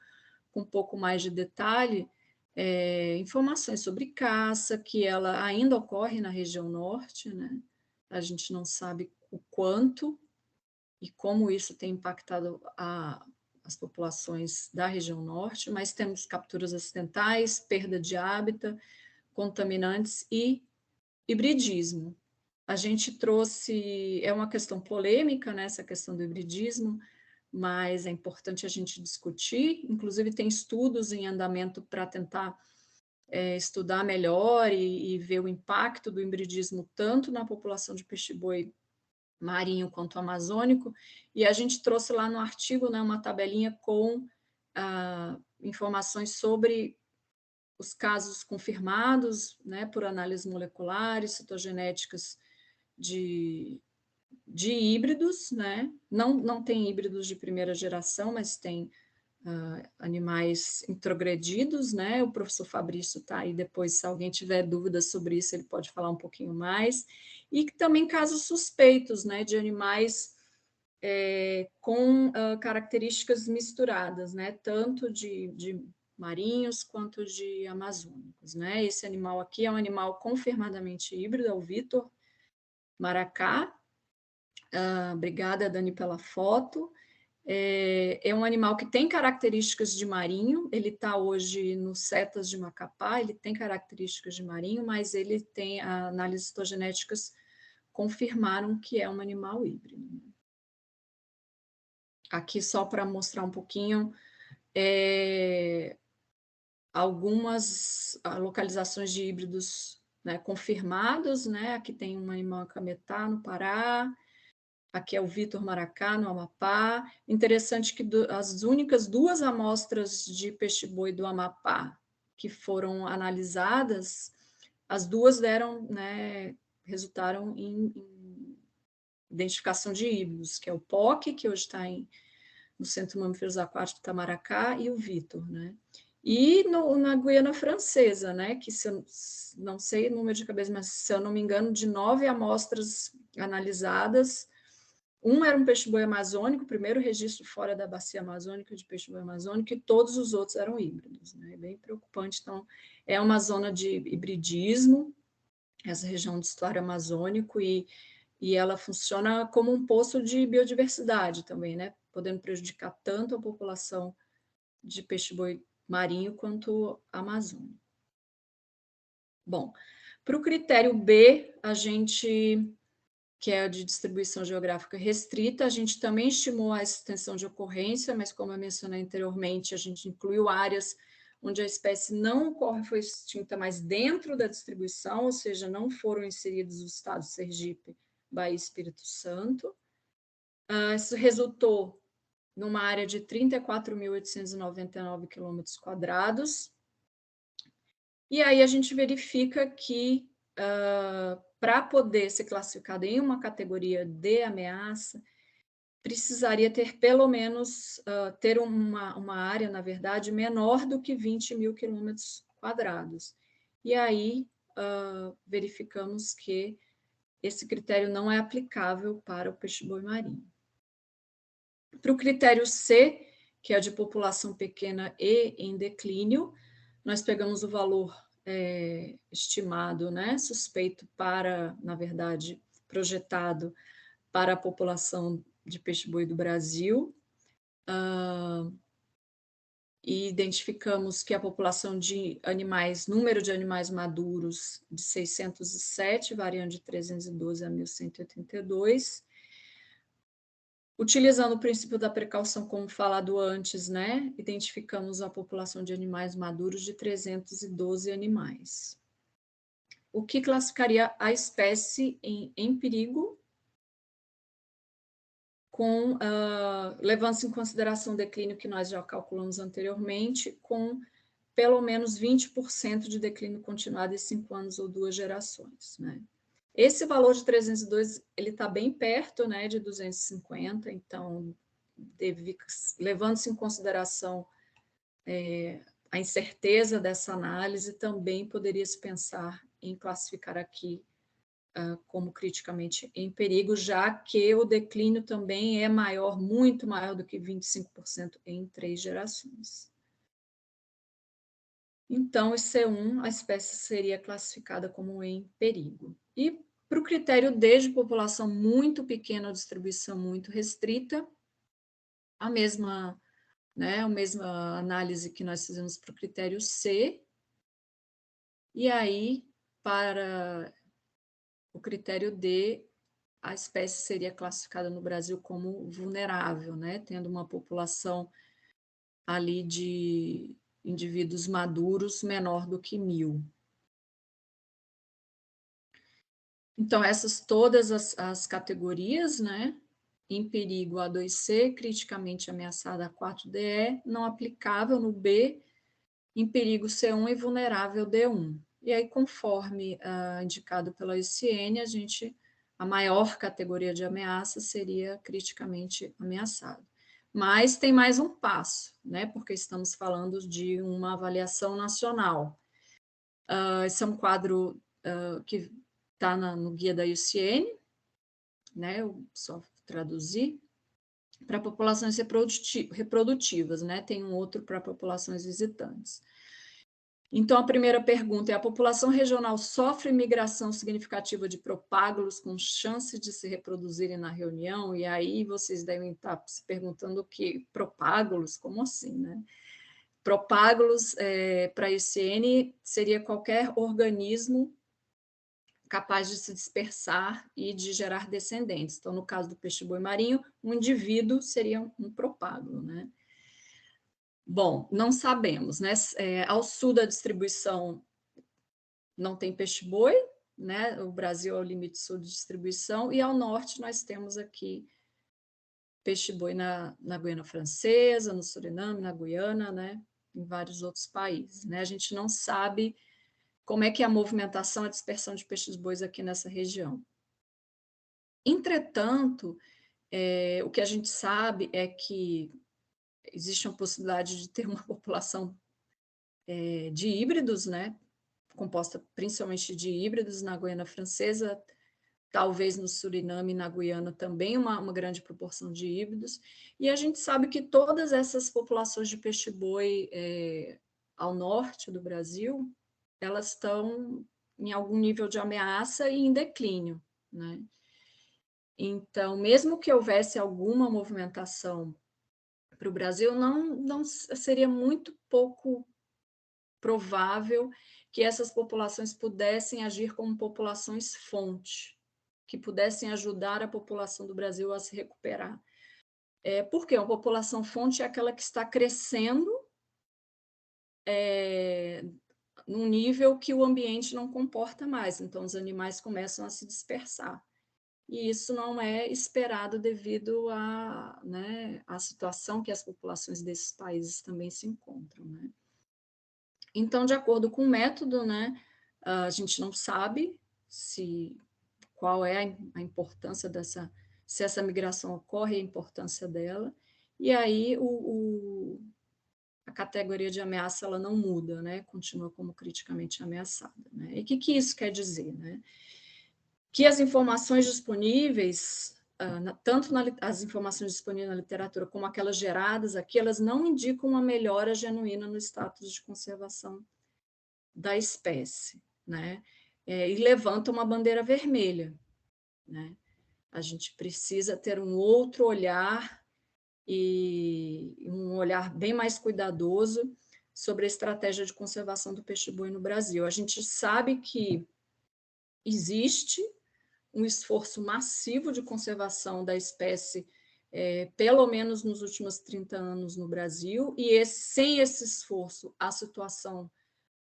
com um pouco mais de detalhe, informações sobre caça, que ela ainda ocorre na região norte, né? A gente não sabe o quanto e como isso tem impactado as populações da região norte, mas temos capturas acidentais, perda de hábitat, contaminantes e hibridismo. A gente trouxe, é uma questão polêmica, né, essa questão do hibridismo, mas é importante a gente discutir, inclusive tem estudos em andamento para tentar estudar melhor e ver o impacto do hibridismo tanto na população de peixe-boi marinho quanto amazônico, e a gente trouxe lá no artigo, né, uma tabelinha com informações sobre os casos confirmados, né, por análises moleculares, citogenéticas de híbridos, né? Não tem híbridos de primeira geração, mas tem animais introgredidos, né? O professor Fabrício está aí depois, se alguém tiver dúvidas sobre isso, ele pode falar um pouquinho mais. E também casos suspeitos, né, de animais com características misturadas, né? Tanto de marinhos quanto de amazônicos, né? Esse animal aqui é um animal confirmadamente híbrido, é o Vitor maracá. Obrigada, Dani, pela foto. É um animal que tem características de marinho, ele está hoje no Setas de Macapá, ele tem características de marinho, mas ele tem, análises citogenéticas confirmaram que é um animal híbrido. Aqui só para mostrar um pouquinho, algumas localizações de híbridos, né, confirmados, né? Aqui tem um animal cametá no Pará, aqui é o Vitor maracá no Amapá. Interessante que as únicas 2 amostras de peixe-boi do Amapá que foram analisadas, as 2 deram, né, resultaram em identificação de híbridos, que é o POC, que hoje está no Centro de Mamíferos Aquáticos do Itamaracá, e o Vitor, né? E na Guiana Francesa, né, que se eu não sei o número de cabeça, mas se eu não me engano, de 9 amostras analisadas, um era um peixe-boi amazônico, o primeiro registro fora da bacia amazônica de peixe-boi amazônico, e todos os outros eram híbridos, né? É bem preocupante. Então, é uma zona de hibridismo, essa região do estuário amazônico, e ela funciona como um poço de biodiversidade também, né? Podendo prejudicar tanto a população de peixe-boi marinho quanto amazônico. Bom, para o critério B, a gente, que é de distribuição geográfica restrita, a gente também estimou a extensão de ocorrência, mas como eu mencionei anteriormente, a gente incluiu áreas onde a espécie não ocorre, foi extinta, mas dentro da distribuição, ou seja, não foram inseridos os estados Sergipe, Bahia e Espírito Santo. Isso resultou numa área de 34.899 km². E aí a gente verifica que, para poder ser classificado em uma categoria de ameaça, precisaria ter pelo menos, ter uma área, na verdade, menor do que 20.000 km². E aí verificamos que esse critério não é aplicável para o peixe-boi marinho. Para o critério C, que é de população pequena e em declínio, nós pegamos o valor estimado, né, suspeito para, na verdade, projetado para a população de peixe-boi do Brasil, e identificamos que a população de animais, número de animais maduros de 607, variando de 312 a 1.182, utilizando o princípio da precaução, como falado antes, né, identificamos a população de animais maduros de 312 animais. O que classificaria a espécie em perigo, levando-se em consideração o declínio que nós já calculamos anteriormente, com pelo menos 20% de declínio continuado em 5 anos ou 2 gerações, né? Esse valor de 302, ele está bem perto, né, de 250, então, levando-se em consideração a incerteza dessa análise, também poderia se pensar em classificar aqui como criticamente em perigo, já que o declínio também é maior, muito maior do que 25% em 3 gerações. Então, em C1, a espécie seria classificada como em perigo. E para o critério D, de população muito pequena ou distribuição muito restrita, a mesma análise que nós fizemos para o critério C, e aí, para o critério D, a espécie seria classificada no Brasil como vulnerável, né? Tendo uma população ali de indivíduos maduros menor do que 1.000. Então, essas todas as categorias, né? Em perigo A2C, criticamente ameaçada A4DE, não aplicável no B, em perigo C1 e vulnerável D1. E aí, conforme indicado pela ICN, a maior categoria de ameaça seria criticamente ameaçado. Mas tem mais um passo, né? Porque estamos falando de uma avaliação nacional. Esse é um quadro que está no guia da ICN, né? Eu só traduzir, para populações reprodutivas, né? Tem um outro para populações visitantes. Então, a primeira pergunta é: a população regional sofre migração significativa de propágulos com chance de se reproduzirem na reunião? E aí vocês devem estar se perguntando o que? Propágulos? Como assim, né? Propágulos, para a ICN, seria qualquer organismo capaz de se dispersar e de gerar descendentes. Então, no caso do peixe-boi marinho, um indivíduo seria um propágulo, né? Bom, não sabemos, né? Ao sul da distribuição não tem peixe-boi, né? O Brasil é o limite sul de distribuição, e ao norte nós temos aqui peixe-boi na Guiana Francesa, no Suriname, na Guiana, né? Em vários outros países, né? A gente não sabe como é que é a movimentação, a dispersão de peixes-bois aqui nessa região. Entretanto, o que a gente sabe é que existe uma possibilidade de ter uma população de híbridos, né? Composta principalmente de híbridos na Guiana Francesa, talvez no Suriname e na Guiana também uma grande proporção de híbridos, e a gente sabe que todas essas populações de peixe-boi ao norte do Brasil, elas estão em algum nível de ameaça e em declínio, né? Então, mesmo que houvesse alguma movimentação para o Brasil, não seria muito pouco provável que essas populações pudessem agir como populações fonte, que pudessem ajudar a população do Brasil a se recuperar. Porque uma população fonte é aquela que está crescendo num nível que o ambiente não comporta mais, então os animais começam a se dispersar. E isso não é esperado devido à situação que as populações desses países também se encontram, né? Então, de acordo com o método, né, a gente não sabe qual é a importância se essa migração ocorre, a importância dela, e aí a categoria de ameaça ela não muda, né, continua como criticamente ameaçada, né? E o que isso quer dizer, né? Que as informações disponíveis, tanto as informações disponíveis na literatura como aquelas geradas aqui, elas não indicam uma melhora genuína no status de conservação da espécie, né? E levanta uma bandeira vermelha, né? A gente precisa ter um outro olhar e um olhar bem mais cuidadoso sobre a estratégia de conservação do peixe-boi no Brasil. A gente sabe que existe um esforço massivo de conservação da espécie, pelo menos nos últimos 30 anos no Brasil, e sem esse esforço, a situação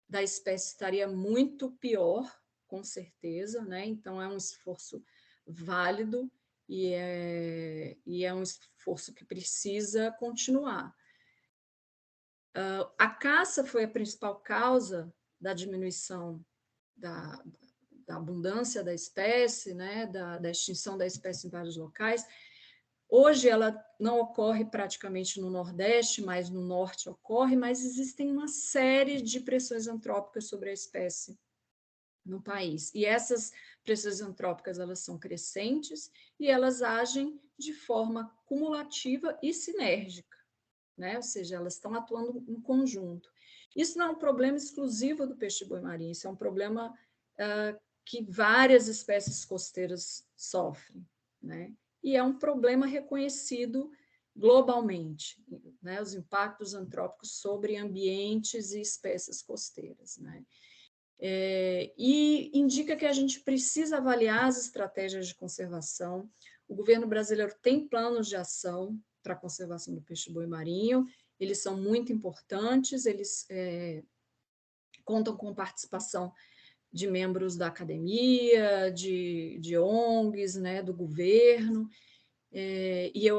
da espécie estaria muito pior, com certeza, né? Então, é um esforço válido e é um esforço que precisa continuar. A caça foi a principal causa da diminuição da abundância da espécie, né, da extinção da espécie em vários locais. Hoje ela não ocorre praticamente no Nordeste, mas no Norte ocorre, mas existem uma série de pressões antrópicas sobre a espécie no país. E essas pressões antrópicas, elas são crescentes e elas agem de forma cumulativa e sinérgica, né? Ou seja, elas estão atuando em conjunto. Isso não é um problema exclusivo do peixe-boi marinho, isso é um problema que várias espécies costeiras sofrem, né? E é um problema reconhecido globalmente, né? Os impactos antrópicos sobre ambientes e espécies costeiras, né? E indica que a gente precisa avaliar as estratégias de conservação. O governo brasileiro tem planos de ação para a conservação do peixe-boi marinho, eles são muito importantes, eles contam com participação de membros da academia, de ONGs, né, do governo, e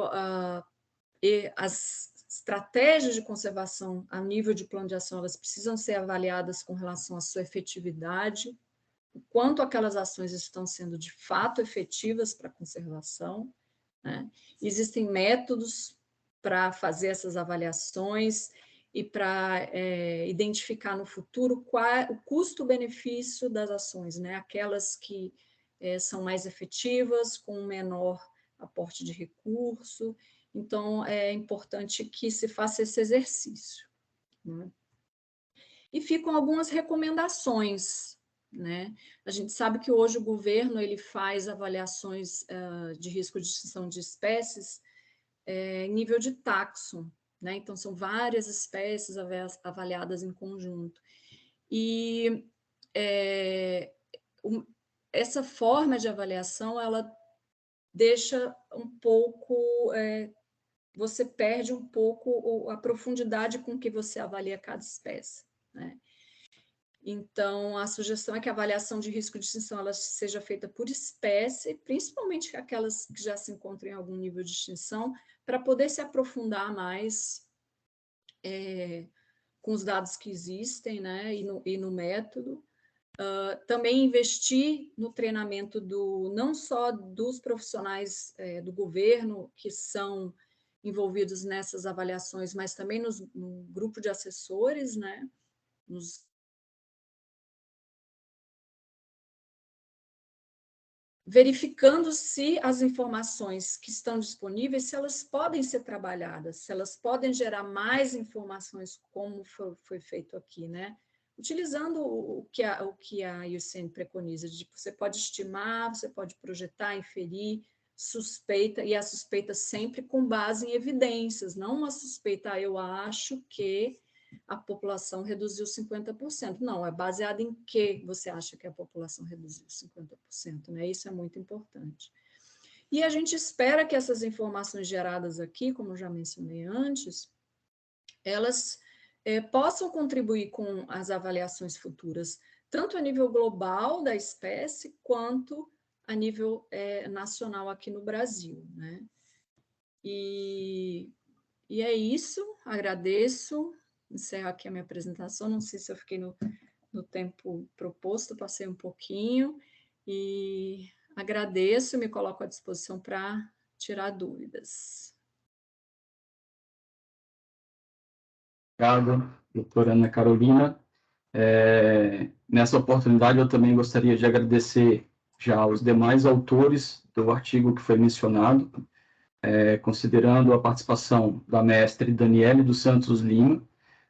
as estratégias de conservação a nível de plano de ação, elas precisam ser avaliadas com relação à sua efetividade, o quanto aquelas ações estão sendo de fato efetivas para a conservação, né? Existem métodos para fazer essas avaliações e para identificar no futuro qual o custo-benefício das ações, né? Aquelas que são mais efetivas, com menor aporte de recurso. Então, é importante que se faça esse exercício, né? E ficam algumas recomendações, né? A gente sabe que hoje o governo ele faz avaliações de risco de extinção de espécies em nível de taxon, né? Então, são várias espécies avaliadas em conjunto. E essa forma de avaliação, ela deixa um pouco... você perde um pouco a profundidade com que você avalia cada espécie, né? Então, a sugestão é que a avaliação de risco de extinção ela seja feita por espécie, principalmente aquelas que já se encontram em algum nível de extinção, para poder se aprofundar mais com os dados que existem, né, e no método. Também investir no treinamento não só dos profissionais do governo que são envolvidos nessas avaliações, mas também no grupo de assessores, né, verificando se as informações que estão disponíveis, se elas podem ser trabalhadas, se elas podem gerar mais informações, como foi feito aqui, né? Utilizando o que a IUCN preconiza, de você pode estimar, você pode projetar, inferir, suspeita, e a suspeita sempre com base em evidências, não uma suspeita, eu acho que a população reduziu 50%. Não, é baseado em que você acha que a população reduziu 50%, né? Isso é muito importante. E a gente espera que essas informações geradas aqui, como eu já mencionei antes, elas possam contribuir com as avaliações futuras, tanto a nível global da espécie, quanto a nível nacional aqui no Brasil, né? E é isso, agradeço. Encerro aqui a minha apresentação, não sei se eu fiquei no tempo proposto, passei um pouquinho, e agradeço, me coloco à disposição para tirar dúvidas. Obrigado, doutora Ana Carolina. Nessa oportunidade, eu também gostaria de agradecer já aos demais autores do artigo que foi mencionado, considerando a participação da mestre Daniele dos Santos Lima,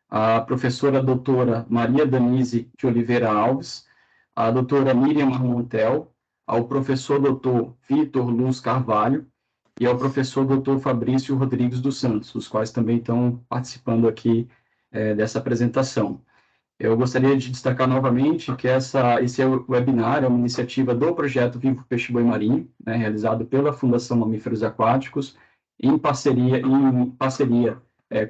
a professora doutora Maria Danise de Oliveira Alves, a doutora Miriam Marmontel, ao professor doutor Vitor Luz Carvalho e ao professor doutor Fabrício Rodrigues dos Santos, os quais também estão participando aqui dessa apresentação. Eu gostaria de destacar novamente que esse webinar é uma iniciativa do projeto Vivo Peixe-Boi Marinho, né, realizado pela Fundação Mamíferos Aquáticos, em parceria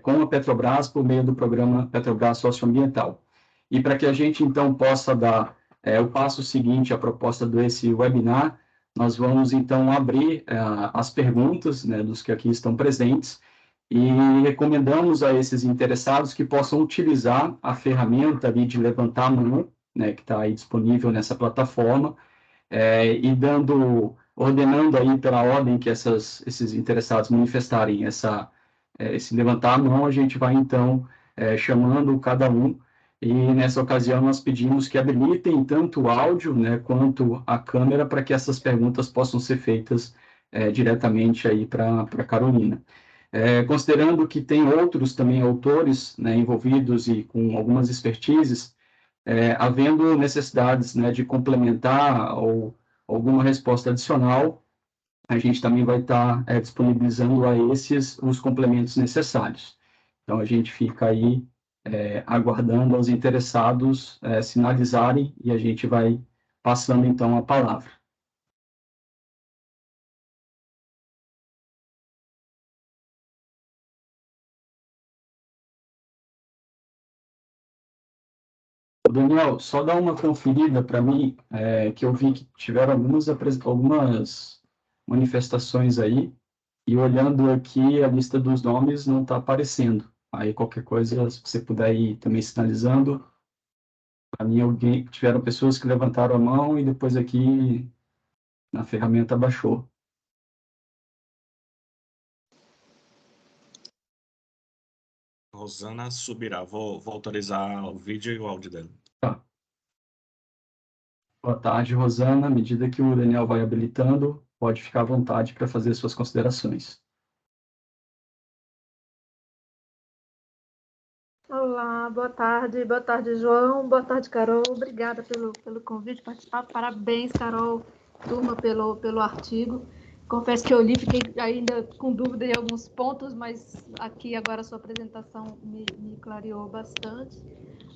com a Petrobras, por meio do programa Petrobras Socioambiental. E para que a gente, então, possa dar o passo seguinte à proposta desse webinar, nós vamos, então, abrir as perguntas, né, dos que aqui estão presentes, e recomendamos a esses interessados que possam utilizar a ferramenta ali de levantar a mão, né, que está aí disponível nessa plataforma, e ordenando aí pela ordem que esses interessados manifestarem esse levantar a mão, a gente vai, então, chamando cada um, e nessa ocasião nós pedimos que habilitem tanto o áudio, né, quanto a câmera para que essas perguntas possam ser feitas diretamente aí para a Carolina. Considerando que tem outros também autores, né, envolvidos e com algumas expertises, havendo necessidades, né, de complementar ou alguma resposta adicional, a gente também vai estar disponibilizando a esses os complementos necessários. Então, a gente fica aí aguardando aos interessados sinalizarem e a gente vai passando, então, a palavra. Daniel, só dá uma conferida para mim, que eu vi que tiveram algumas manifestações aí, e olhando aqui a lista dos nomes não está aparecendo. Aí qualquer coisa, se você puder ir também sinalizando, para mim tiveram pessoas que levantaram a mão e depois aqui na ferramenta baixou. Rosana Subirá. Vou autorizar o vídeo e o áudio dela. Tá. Boa tarde, Rosana. À medida que o Daniel vai habilitando, pode ficar à vontade para fazer suas considerações. Olá, boa tarde, João, boa tarde, Carol, obrigada pelo convite, participar, parabéns, Carol, turma, pelo artigo. Confesso que eu li, fiquei ainda com dúvida em alguns pontos, mas aqui agora a sua apresentação me clareou bastante.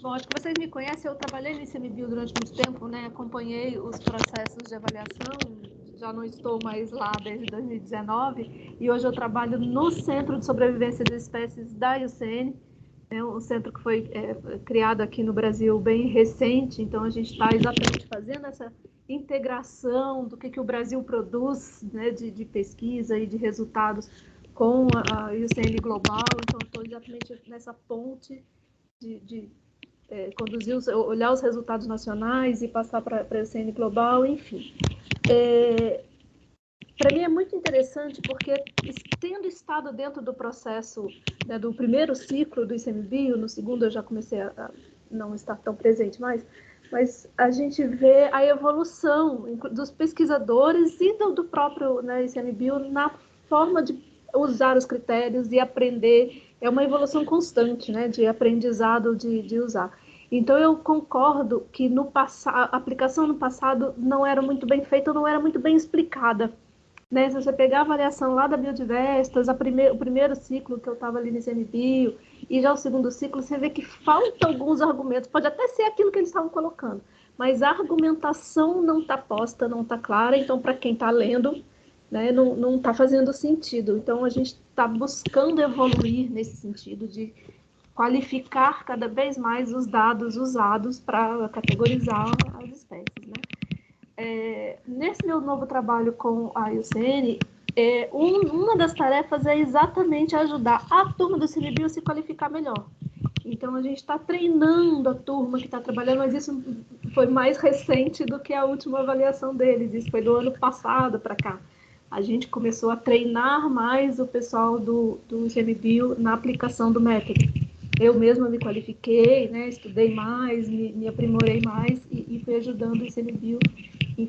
Bom, acho que vocês me conhecem, eu trabalhei no ICMBio durante muito tempo, né? Acompanhei os processos de avaliação, já não estou mais lá desde 2019, e hoje eu trabalho no Centro de Sobrevivência das Espécies da IUCN, um centro que foi criado aqui no Brasil bem recente, então a gente está exatamente fazendo essa integração do que o Brasil produz, né, de pesquisa e de resultados com a IUCN Global, então estou exatamente nessa ponte de conduzir, olhar os resultados nacionais e passar para a IUCN Global, enfim. Para mim é muito interessante porque, tendo estado dentro do processo, né, do primeiro ciclo do ICMBio, no segundo eu já comecei a não estar tão presente mais, mas a gente vê a evolução dos pesquisadores e do próprio, né, ICMBio na forma de usar os critérios e aprender. É uma evolução constante, né, de aprendizado de usar. Então, eu concordo que a aplicação no passado não era muito bem feita, não era muito bem explicada. Né, se você pegar a avaliação lá da Biodiversas, o primeiro ciclo que eu estava ali no ICMBio, e já o segundo ciclo, você vê que falta alguns argumentos, pode até ser aquilo que eles estavam colocando, mas a argumentação não está posta, não está clara, então para quem está lendo, né, não está fazendo sentido. Então a gente está buscando evoluir nesse sentido de qualificar cada vez mais os dados usados para categorizar as espécies, né? Nesse meu novo trabalho com a IUCN, uma das tarefas é exatamente ajudar a turma do ICMBio a se qualificar melhor. Então, a gente está treinando a turma que está trabalhando, mas isso foi mais recente do que a última avaliação deles, isso foi do ano passado para cá. A gente começou a treinar mais o pessoal do ICMBio na aplicação do método. Eu mesma me qualifiquei, né, estudei mais, me aprimorei mais e fui ajudando o ICMBio em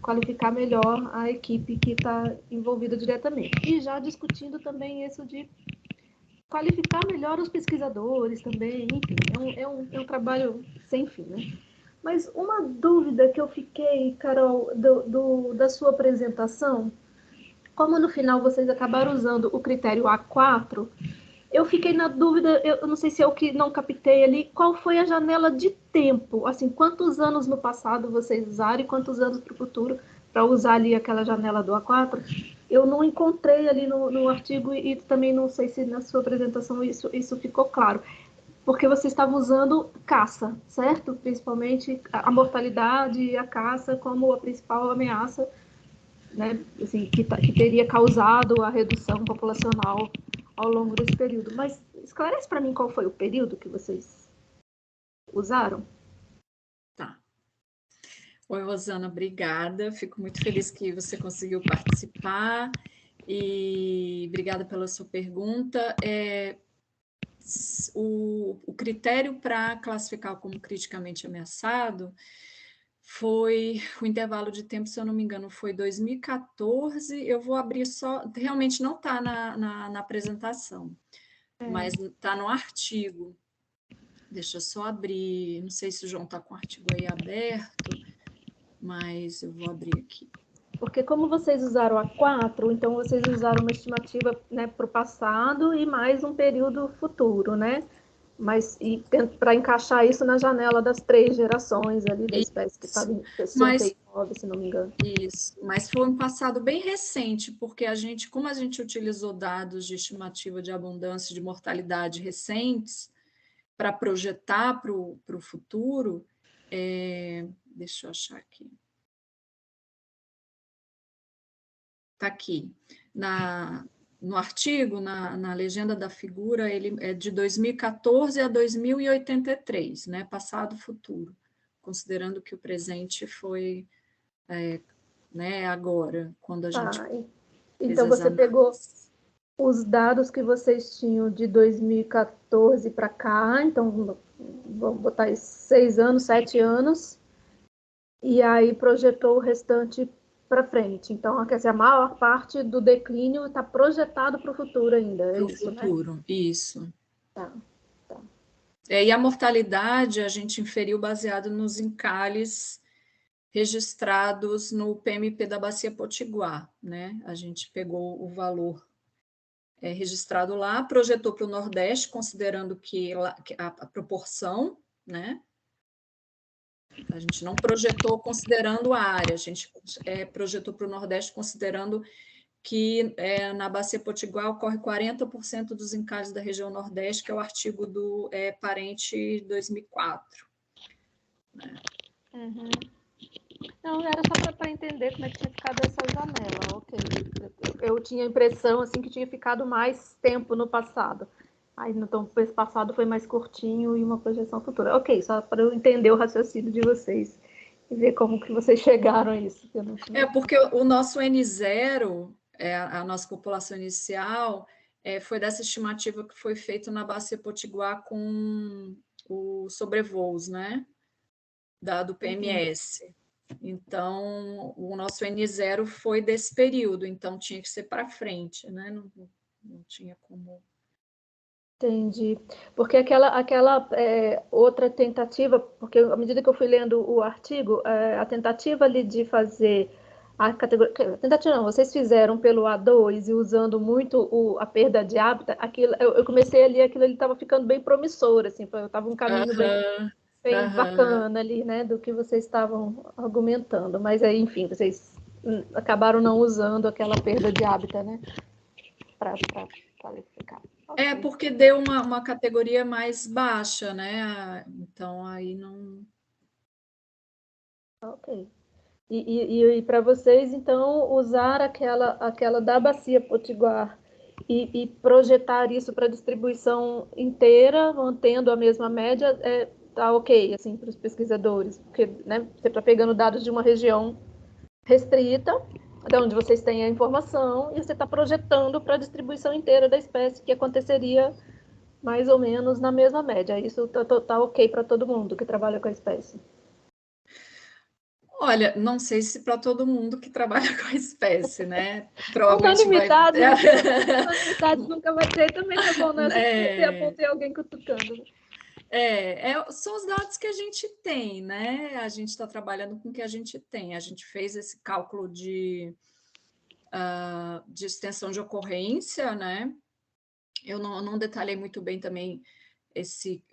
qualificar melhor a equipe que está envolvida diretamente. E já discutindo também isso de qualificar melhor os pesquisadores também, enfim, é um trabalho sem fim, né? Mas uma dúvida que eu fiquei, Carol, da sua apresentação, como no final vocês acabaram usando o critério A4, eu fiquei na dúvida, eu não sei se eu que não captei ali, qual foi a janela de tempo, assim, quantos anos no passado vocês usaram e quantos anos para o futuro para usar ali aquela janela do A4? Eu não encontrei ali no artigo e também não sei se na sua apresentação isso ficou claro, porque vocês estavam usando caça, certo? Principalmente a mortalidade e a caça como a principal ameaça né, assim, que teria causado a redução populacional ao longo desse período. Mas esclarece para mim qual foi o período que vocês usaram? Tá. Oi, Rosana, obrigada. Fico muito feliz que você conseguiu participar e obrigada pela sua pergunta. O critério para classificar como criticamente ameaçado foi o intervalo de tempo, se eu não me engano, foi 2014. Eu vou abrir só, realmente não está na apresentação, mas está no artigo. Deixa eu só abrir, não sei se o João está com o artigo aí aberto, mas eu vou abrir aqui. Porque como vocês usaram a 4, então vocês usaram uma estimativa, né, para o passado e mais um período futuro, né? Mas para encaixar isso na janela das 3 gerações ali da espécie que estava em 69, se não me engano. Isso, mas foi um passado bem recente, porque como a gente utilizou dados de estimativa de abundância e de mortalidade recentes para projetar para o futuro, deixa eu achar aqui. Está aqui. No artigo, na legenda da figura, ele é de 2014 a 2083, né? Passado e futuro, considerando que o presente foi né, agora, quando a gente então você pegou os dados que vocês tinham de 2014 para cá, então vamos botar aí 6 anos, 7 anos, e aí projetou o restante para frente. Então, quer dizer, a maior parte do declínio está projetado para o futuro ainda, é isso, né? Para o futuro, isso. Tá. E a mortalidade a gente inferiu baseado nos encalhes registrados no PMP da Bacia Potiguar, né? A gente pegou o valor registrado lá, projetou para o Nordeste, considerando que a proporção, né? A gente não projetou considerando a área, a gente projetou para o Nordeste considerando que na Bacia Potiguar ocorre 40% dos encalhes da região Nordeste, que é o artigo do Parente 2004. Né? Uhum. Não, era só para entender como é que tinha ficado essa janela, ok. Eu tinha a impressão assim, que tinha ficado mais tempo no passado. Aí, então, esse passado foi mais curtinho e uma projeção futura. Ok, só para eu entender o raciocínio de vocês e ver como que vocês chegaram a isso. Porque o nosso N0, a nossa população inicial, foi dessa estimativa que foi feita na Bacia Potiguar com os sobrevoos, né? Do PMS. Então, o nosso N0 foi desse período, então tinha que ser para frente, né? Não tinha como... Entendi. Porque aquela outra tentativa, porque à medida que eu fui lendo o artigo, a tentativa ali de fazer a categoria... Tentativa não, vocês fizeram pelo A2 e usando muito a perda de hábitat, aquilo, eu comecei ali, aquilo ali estava ficando bem promissor, assim, estava um caminho bem bacana ali, né, do que vocês estavam argumentando. Mas aí, enfim, vocês acabaram não usando aquela perda de hábitat, né, para qualificar. Okay. Porque deu uma categoria mais baixa, né? Então, aí não... Ok. E para vocês, então, usar aquela da Bacia Potiguar e projetar isso para a distribuição inteira, mantendo a mesma média, tá ok, assim, para os pesquisadores, porque, né, você está pegando dados de uma região restrita, de onde vocês têm a informação, e você está projetando para a distribuição inteira da espécie, que aconteceria mais ou menos na mesma média. Isso tá ok para todo mundo que trabalha com a espécie? Olha, não sei se para todo mundo que trabalha com a espécie, né? Provavelmente unanimidade, unanimidade nunca vai ter, também tá bom, né? Se apontei alguém cutucando. São os dados que a gente tem, né? A gente está trabalhando com o que a gente tem. A gente fez esse cálculo de extensão de ocorrência, né? Eu não detalhei muito bem também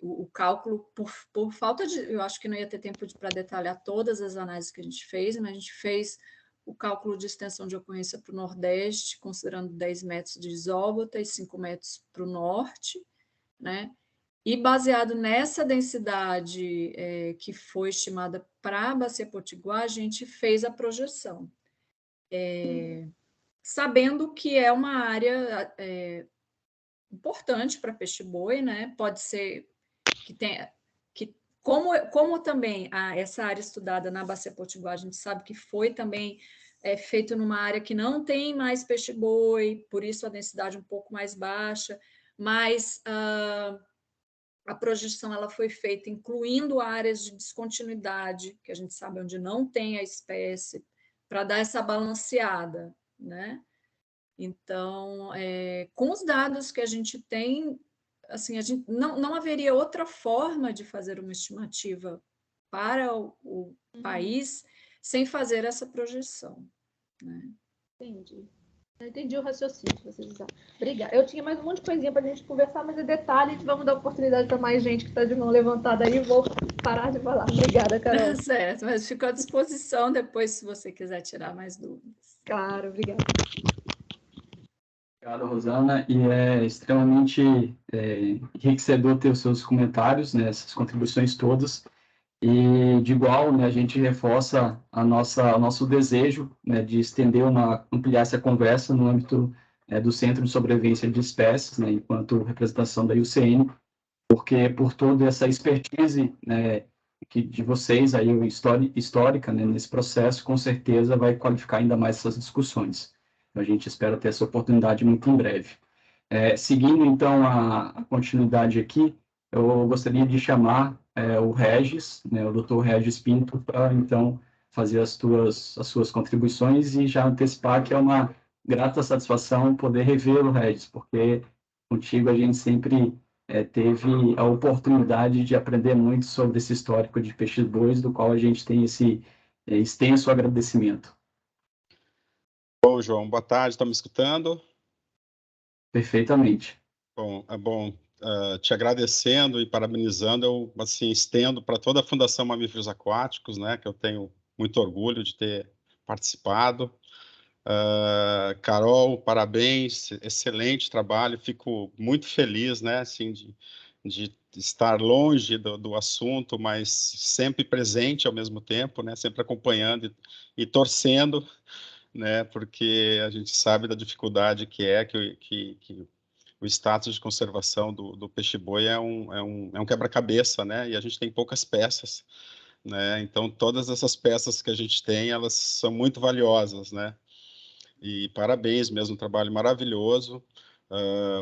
o cálculo por falta de... Eu acho que não ia ter tempo para detalhar todas as análises que a gente fez, mas a gente fez o cálculo de extensão de ocorrência para o Nordeste, considerando 10 metros de isóbata e 5 metros para o Norte, né? E baseado nessa densidade que foi estimada para a Bacia Potiguar, a gente fez a projeção. sabendo que é uma área importante para peixe-boi, né? Pode ser que tenha... Como também essa área estudada na Bacia Potiguar, a gente sabe que foi também feito numa área que não tem mais peixe-boi, por isso a densidade um pouco mais baixa, mas a projeção ela foi feita incluindo áreas de descontinuidade, que a gente sabe onde não tem a espécie, para dar essa balanceada, né? Então, com os dados que a gente tem, assim, a gente não haveria outra forma de fazer uma estimativa para o país sem fazer essa projeção, né? Entendi. Eu entendi o raciocínio que vocês usaram. Obrigada. Eu tinha mais um monte de coisinha para a gente conversar, mas é detalhe, vamos dar oportunidade para mais gente que está de mão levantada aí. Vou parar de falar. Obrigada, Carol. Certo, mas fico à disposição depois, se você quiser tirar mais dúvidas. Claro, obrigada. Obrigado, Rosana, e é extremamente enriquecedor ter os seus comentários, né, essas contribuições todas, e de igual, né, a gente reforça o nosso desejo, né, de ampliar essa conversa no âmbito do Centro de Sobrevivência de Espécies, né, enquanto representação da IUCN, porque por toda essa expertise, né, de vocês aí, histórica, né, nesse processo, com certeza vai qualificar ainda mais essas discussões. A gente espera ter essa oportunidade muito em breve. Seguindo, então, a continuidade aqui, eu gostaria de chamar o Regis, né, o Dr. Regis Pinto, para, então, fazer as suas contribuições e já antecipar que é uma grata satisfação poder revê-lo, Regis, porque contigo a gente sempre teve a oportunidade de aprender muito sobre esse histórico de peixes-bois, do qual a gente tem esse extenso agradecimento. Bom, João, boa tarde, estão me escutando? Perfeitamente. Bom, te agradecendo e parabenizando, eu, assim, estendo para toda a Fundação Mamíferos Aquáticos, né, que eu tenho muito orgulho de ter participado. Carol, parabéns, excelente trabalho, fico muito feliz, né, assim, de estar longe do assunto, mas sempre presente ao mesmo tempo, né, sempre acompanhando e torcendo, né, porque a gente sabe da dificuldade que o status de conservação do peixe-boi é um quebra-cabeça, né, e a gente tem poucas peças, né, então todas essas peças que a gente tem, elas são muito valiosas, né, e parabéns mesmo, um trabalho maravilhoso.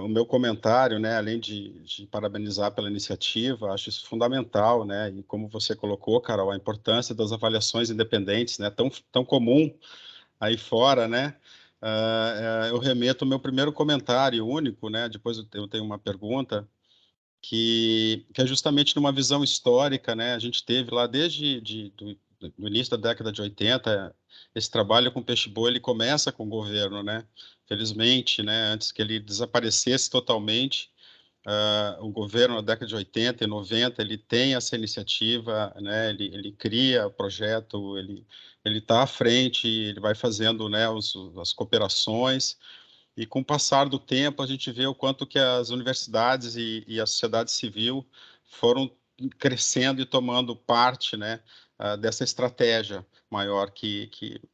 O meu comentário, né, além de parabenizar pela iniciativa, acho isso fundamental, né, e como você colocou, Carol, a importância das avaliações independentes, né, tão comum aí fora, né, eu remeto o meu primeiro comentário único, né, depois eu tenho uma pergunta, que é justamente numa visão histórica, né, a gente teve lá desde do início da década de 80, esse trabalho com peixe-boi, ele começa com o governo, né, felizmente, né, antes que ele desaparecesse totalmente, o governo na década de 80 e 90, ele tem essa iniciativa, né, ele cria o projeto, ele está à frente, ele vai fazendo, né, as cooperações, e com o passar do tempo a gente vê o quanto que as universidades e a sociedade civil foram crescendo e tomando parte, né, dessa estratégia maior que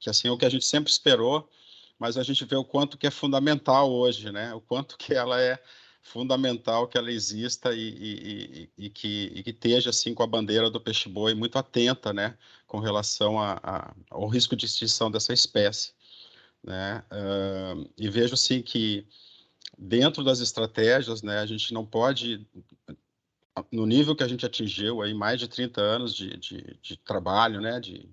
assim é o que a gente sempre esperou, mas a gente vê o quanto que é fundamental hoje, né, o quanto que ela é fundamental que ela exista e que esteja assim com a bandeira do peixe-boi muito atenta, né, com relação ao risco de extinção dessa espécie, né? E vejo assim que dentro das estratégias, né, a gente não pode, no nível que a gente atingiu aí mais de 30 anos de trabalho, né, de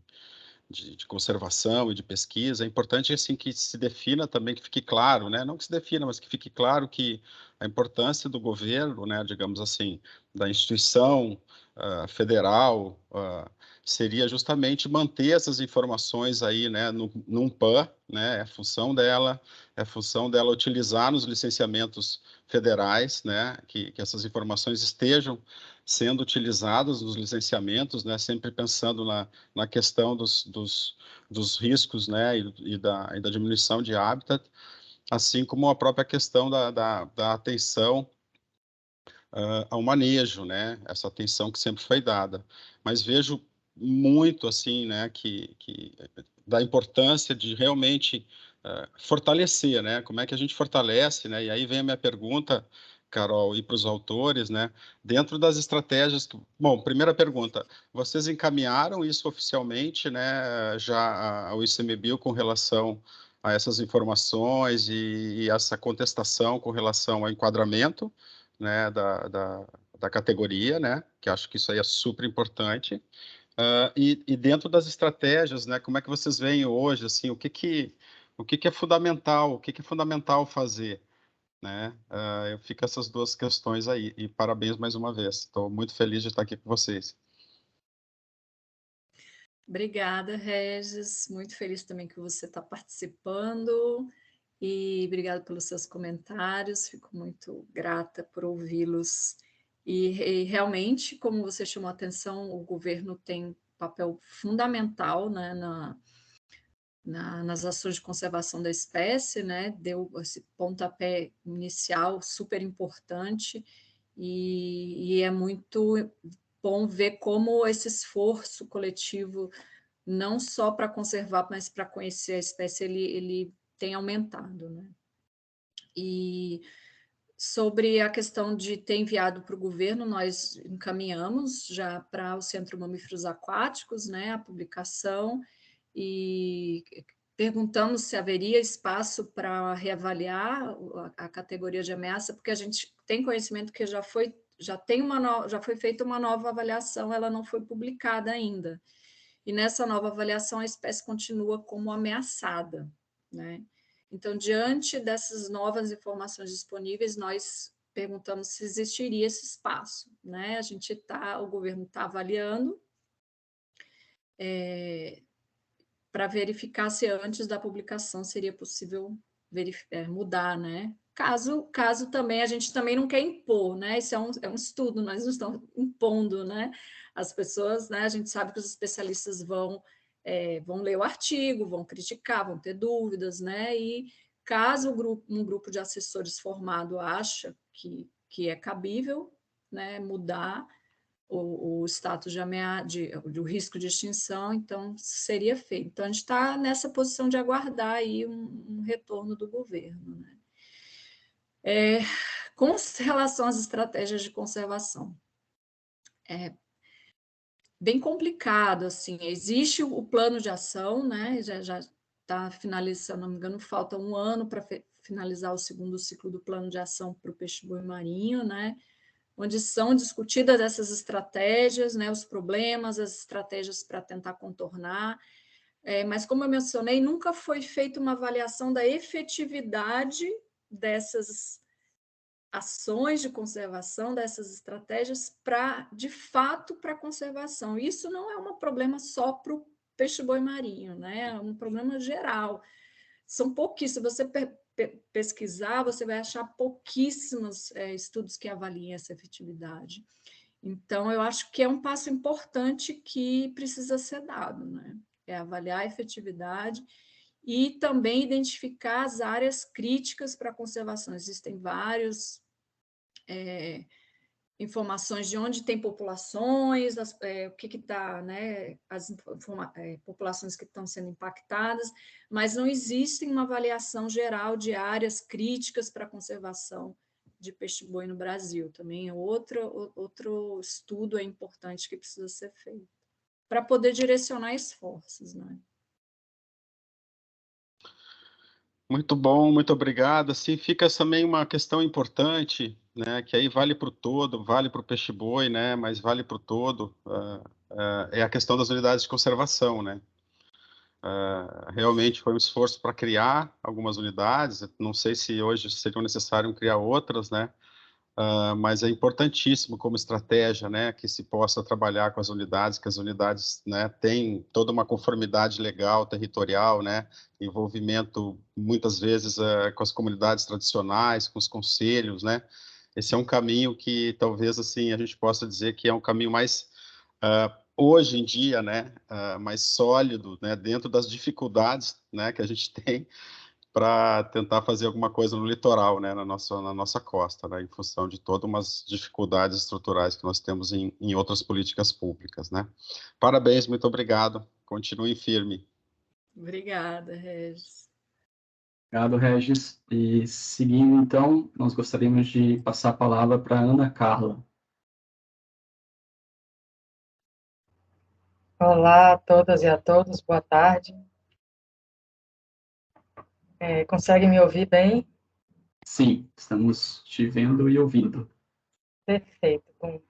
conservação e de pesquisa, é importante assim que se defina também, que fique claro, né, não que se defina, mas que fique claro que a importância do governo, né, digamos assim, da instituição federal, seria justamente manter essas informações aí, né, num PAN, né, é função dela utilizar nos licenciamentos federais, né, que essas informações estejam sendo utilizadas nos licenciamentos, né, sempre pensando na questão dos riscos, né, e da diminuição de hábitat, assim como a própria questão da atenção ao manejo, né, essa atenção que sempre foi dada. Mas vejo muito, assim, né, que da importância de realmente fortalecer, né? Como é que a gente fortalece, né? E aí vem a minha pergunta, Carol, e para os autores, né? Dentro das estratégias... Bom, primeira pergunta, vocês encaminharam isso oficialmente, né? Já ao ICMBio com relação a essas informações e essa contestação com relação ao enquadramento, né? Da categoria, né? Que acho que isso aí é super importante. E dentro das estratégias, né? Como é que vocês veem hoje, assim, o que é fundamental, o que é fundamental fazer, né? Eu fico essas duas questões aí, e parabéns mais uma vez, estou muito feliz de estar aqui com vocês. Obrigada, Regis, muito feliz também que você está participando, e obrigada pelos seus comentários, fico muito grata por ouvi-los, e realmente, como você chamou a atenção, o governo tem um papel fundamental, né, nas ações de conservação da espécie, né? Deu esse pontapé inicial super importante, e é muito bom ver como esse esforço coletivo, não só para conservar, mas para conhecer a espécie, ele tem aumentado, né? E sobre a questão de ter enviado para o governo, nós encaminhamos já para o Centro Mamíferos Aquáticos, né, a publicação, e perguntamos se haveria espaço para reavaliar a categoria de ameaça, porque a gente tem conhecimento que já foi feita uma nova avaliação, ela não foi publicada ainda. E nessa nova avaliação, a espécie continua como ameaçada, né? Então, diante dessas novas informações disponíveis, nós perguntamos se existiria esse espaço, né? O governo está avaliando, para verificar se antes da publicação seria possível mudar, né? Caso também, a gente também não quer impor, né? Isso é um estudo, nós não estamos impondo, né? As pessoas, né? A gente sabe que os especialistas vão ler o artigo, vão criticar, vão ter dúvidas, né? E caso um grupo de assessores formado acha que é cabível, né, mudar o status de risco de extinção, então seria feito. Então, a gente está nessa posição de aguardar aí um retorno do governo, né? Com relação às estratégias de conservação, é bem complicado, assim, existe o plano de ação, né? Já está finalizando, se não me engano, falta um ano para finalizar o segundo ciclo do plano de ação para o peixe-boi marinho, né? Onde são discutidas essas estratégias, né, os problemas, as estratégias para tentar contornar, mas como eu mencionei, nunca foi feita uma avaliação da efetividade dessas ações de conservação, dessas estratégias de fato, para a conservação. Isso não é um problema só para o peixe-boi marinho, né? É um problema geral. São pouquíssimos, se você pesquisar, você vai achar pouquíssimos estudos que avaliem essa efetividade. Então, eu acho que é um passo importante que precisa ser dado, né? É avaliar a efetividade e também identificar as áreas críticas para a conservação. Existem vários informações de onde tem populações, o que está, né, as populações que estão sendo impactadas, mas não existe uma avaliação geral de áreas críticas para a conservação de peixe-boi no Brasil. Também é outro estudo importante que precisa ser feito, para poder direcionar esforços, né? Muito bom, muito obrigado. Assim, fica também uma questão importante, né, que aí vale para o todo, vale para o peixe-boi, né, mas vale para o todo, é a questão das unidades de conservação, né. Realmente foi um esforço para criar algumas unidades, não sei se hoje seria necessário criar outras, né, mas é importantíssimo como estratégia, né, que se possa trabalhar com as unidades, que as unidades, né, têm toda uma conformidade legal, territorial, né, envolvimento muitas vezes com as comunidades tradicionais, com os conselhos, né. Esse é um caminho que talvez assim a gente possa dizer que é um caminho mais hoje em dia, né, mais sólido, né, dentro das dificuldades, né, que a gente tem para tentar fazer alguma coisa no litoral, né, na nossa costa, né, em função de todas umas dificuldades estruturais que nós temos em outras políticas públicas, né. Parabéns, muito obrigado, continue firme. Obrigada, Regis. Obrigado, Regis. E seguindo, então, nós gostaríamos de passar a palavra para a Ana Carla. Olá a todas e a todos, boa tarde. Consegue me ouvir bem? Sim, estamos te vendo e ouvindo. Perfeito. Bom,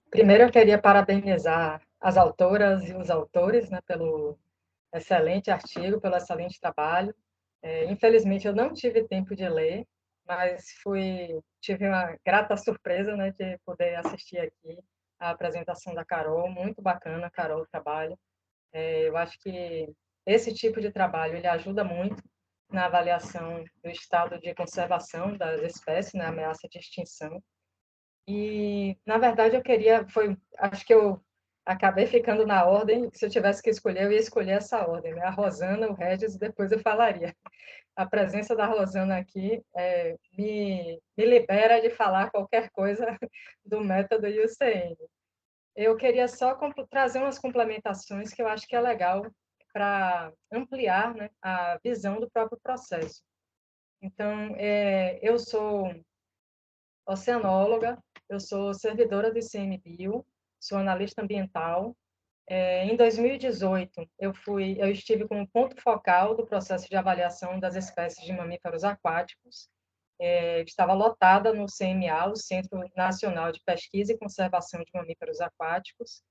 primeiro eu queria parabenizar as autoras e os autores, né, pelo excelente artigo, pelo excelente trabalho. Infelizmente eu não tive tempo de ler, mas tive uma grata surpresa, né, de poder assistir aqui a apresentação da Carol, muito bacana, Carol, o trabalho. Eu acho que esse tipo de trabalho ele ajuda muito na avaliação do estado de conservação das espécies, na ameaça de extinção. E, na verdade, acho que eu acabei ficando na ordem, se eu tivesse que escolher, eu ia escolher essa ordem, né? A Rosana, o Regis, e depois eu falaria. A presença da Rosana aqui me libera de falar qualquer coisa do método IUCN. Eu queria só trazer umas complementações que eu acho que é legal para ampliar, né, a visão do próprio processo. Então, eu sou oceanóloga, eu sou servidora do ICMBio, sou analista ambiental. Em 2018, eu estive como ponto focal do processo de avaliação das espécies de mamíferos aquáticos. Estava lotada no CMA, o Centro Nacional de Pesquisa e Conservação de Mamíferos Aquáticos.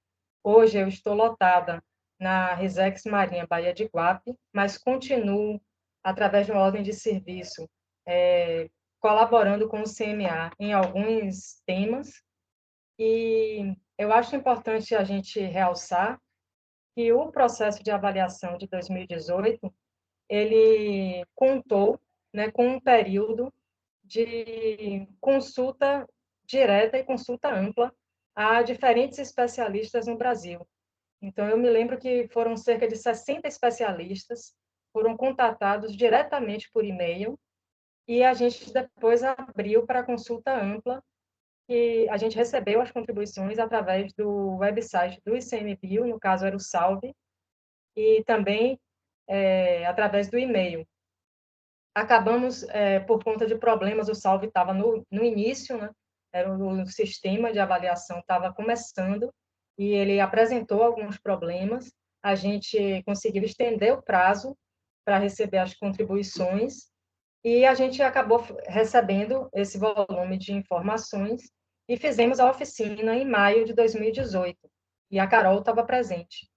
Hoje eu estou lotada na Risex Marinha Baía de Guape, mas continuo, através de uma ordem de serviço, colaborando com o CMA em alguns temas. E eu acho importante a gente realçar que o processo de avaliação de 2018, ele contou, né, com um período de consulta direta e consulta ampla a diferentes especialistas no Brasil. Então, eu me lembro que foram cerca de 60 especialistas, foram contatados diretamente por e-mail, e a gente depois abriu para consulta ampla, e a gente recebeu as contribuições através do website do ICMBio, no caso era o Salve, e também através do e-mail. Acabamos, por conta de problemas, o Salve estava no início, né? O sistema de avaliação estava começando, e ele apresentou alguns problemas. A gente conseguiu estender o prazo para receber as contribuições, e a gente acabou recebendo esse volume de informações e fizemos a oficina em maio de 2018, e a Carol estava presente.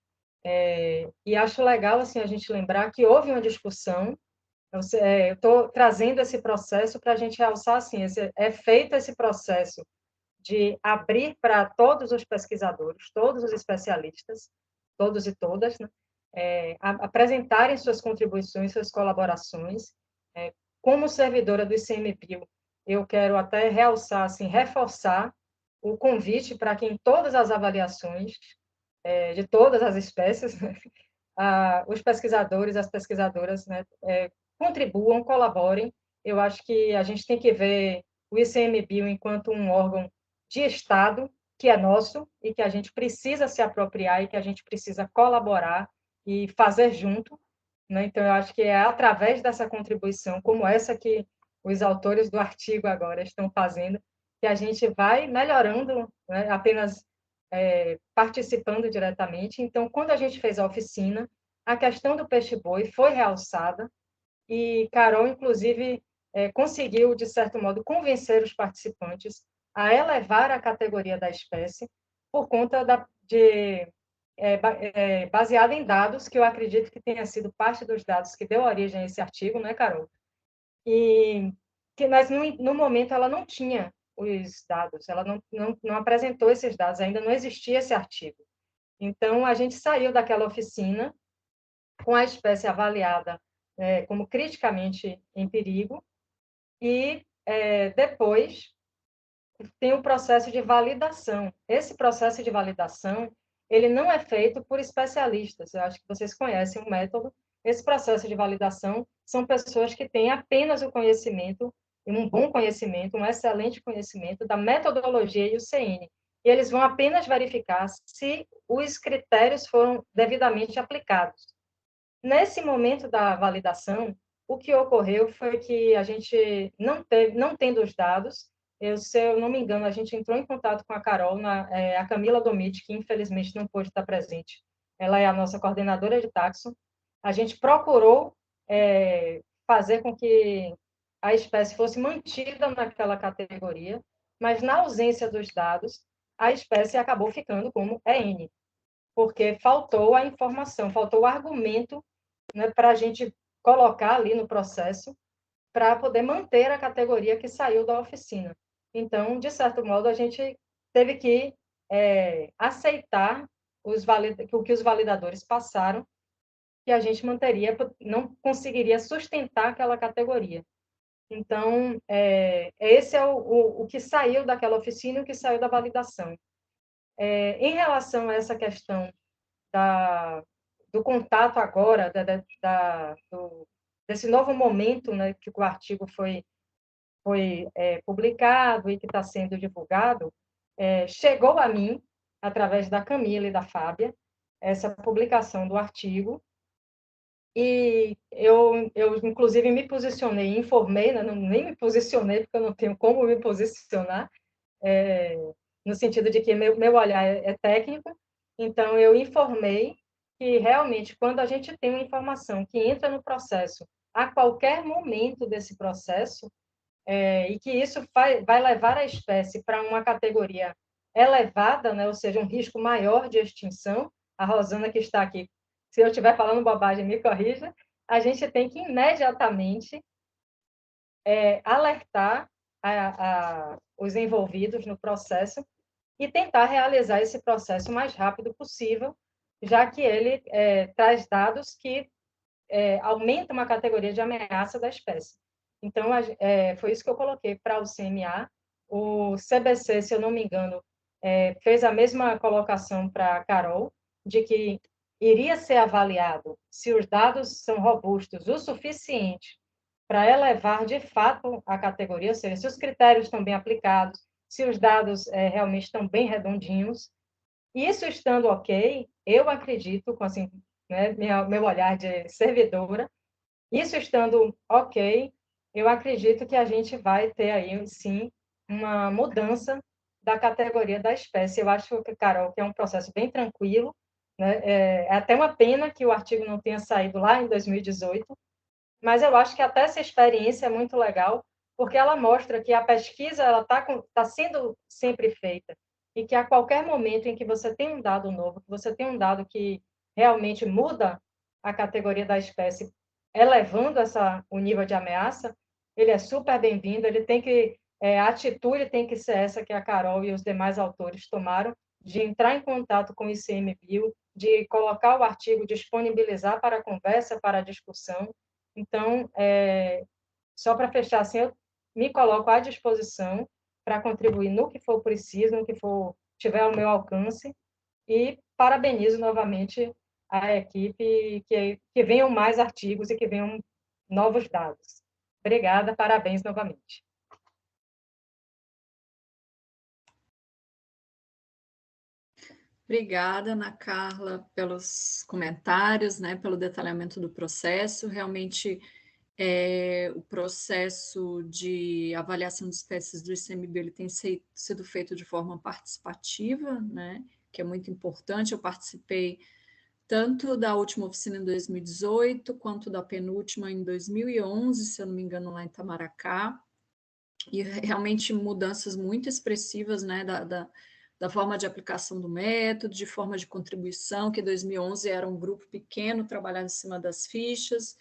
E acho legal assim, a gente lembrar que houve uma discussão. Eu estou trazendo esse processo para a gente realçar assim, é feito esse processo de abrir para todos os pesquisadores, todos os especialistas, todos e todas, né, apresentarem suas contribuições, suas colaborações. Como servidora do ICMBio, eu quero até realçar, assim, reforçar o convite para que em todas as avaliações de todas as espécies, né, os pesquisadores, as pesquisadoras, né, contribuam, colaborem. Eu acho que a gente tem que ver o ICMBio enquanto um órgão de Estado, que é nosso, e que a gente precisa se apropriar e que a gente precisa colaborar e fazer junto, né? Então, eu acho que é através dessa contribuição, como essa que os autores do artigo agora estão fazendo, que a gente vai melhorando, né? Apenas participando diretamente. Então, quando a gente fez a oficina, a questão do peixe-boi foi realçada, e Carol, inclusive, conseguiu, de certo modo, convencer os participantes a elevar a categoria da espécie por conta baseada em dados, que eu acredito que tenha sido parte dos dados que deu origem a esse artigo, né, Carol? E mas no momento ela não tinha os dados, ela não apresentou esses dados, ainda não existia esse artigo. Então, a gente saiu daquela oficina com a espécie avaliada como criticamente em perigo, e depois tem o processo de validação. Esse processo de validação, ele não é feito por especialistas, eu acho que vocês conhecem o método. Esse processo de validação são pessoas que têm apenas o conhecimento, um bom conhecimento, um excelente conhecimento da metodologia IUCN, e eles vão apenas verificar se os critérios foram devidamente aplicados. Nesse momento da validação, o que ocorreu foi que a gente não tendo os dados, se eu não me engano, a gente entrou em contato com a Carol, a Camila Domit, que infelizmente não pôde estar presente. Ela é a nossa coordenadora de taxon. A gente procurou fazer com que a espécie fosse mantida naquela categoria, mas na ausência dos dados, a espécie acabou ficando como EN, porque faltou a informação, faltou o argumento, né, para a gente colocar ali no processo para poder manter a categoria que saiu da oficina. Então, de certo modo, a gente teve que aceitar o que os validadores passaram, que a gente manteria, não conseguiria sustentar aquela categoria. Então, esse é o que saiu daquela oficina e o que saiu da validação. Em relação a essa questão do contato agora, desse novo momento, né, que o artigo foi publicado e que está sendo divulgado, chegou a mim, através da Camila e da Fábia, essa publicação do artigo, e eu inclusive, me posicionei, informei, né, nem me posicionei, porque eu não tenho como me posicionar, no sentido de que meu olhar é técnico, então eu informei que realmente, quando a gente tem uma informação que entra no processo, a qualquer momento desse processo, e que isso vai levar a espécie para uma categoria elevada, né, ou seja, um risco maior de extinção, a Rosana que está aqui, se eu estiver falando bobagem, me corrija, a gente tem que imediatamente alertar os envolvidos no processo e tentar realizar esse processo o mais rápido possível, já que ele traz dados que aumentam a categoria de ameaça da espécie. Então, foi isso que eu coloquei para o CMA. O CBC, se eu não me engano, fez a mesma colocação para a Carol, de que iria ser avaliado se os dados são robustos o suficiente para elevar, de fato, a categoria, ou seja, se os critérios estão bem aplicados, se os dados realmente estão bem redondinhos. Isso estando ok, eu acredito, assim, né, meu olhar de servidora, isso estando ok, eu acredito que a gente vai ter aí, sim, uma mudança da categoria da espécie. Eu acho, Carol, que é um processo bem tranquilo, né? É até uma pena que o artigo não tenha saído lá em 2018, mas eu acho que até essa experiência é muito legal, porque ela mostra que a pesquisa ela tá sendo sempre feita, e que a qualquer momento em que você tem um dado novo, que você tem um dado que realmente muda a categoria da espécie, elevando o nível de ameaça, ele é super bem-vindo, ele tem que, a atitude tem que ser essa que a Carol e os demais autores tomaram, de entrar em contato com o ICMBio, de colocar o artigo, disponibilizar para a conversa, para a discussão. Então, só para fechar, assim, eu me coloco à disposição para contribuir no que for preciso, no que tiver ao meu alcance, e parabenizo novamente a equipe, que venham mais artigos e que venham novos dados. Obrigada, parabéns novamente. Obrigada, Ana Carla, pelos comentários, né, pelo detalhamento do processo. Realmente, o processo de avaliação de espécies do ICMBio ele tem sido feito de forma participativa, né, que é muito importante. Eu participei tanto da última oficina em 2018, quanto da penúltima em 2011, se eu não me engano, lá em Itamaracá, e realmente mudanças muito expressivas, né, da forma de aplicação do método, de forma de contribuição, que em 2011 era um grupo pequeno trabalhando em cima das fichas.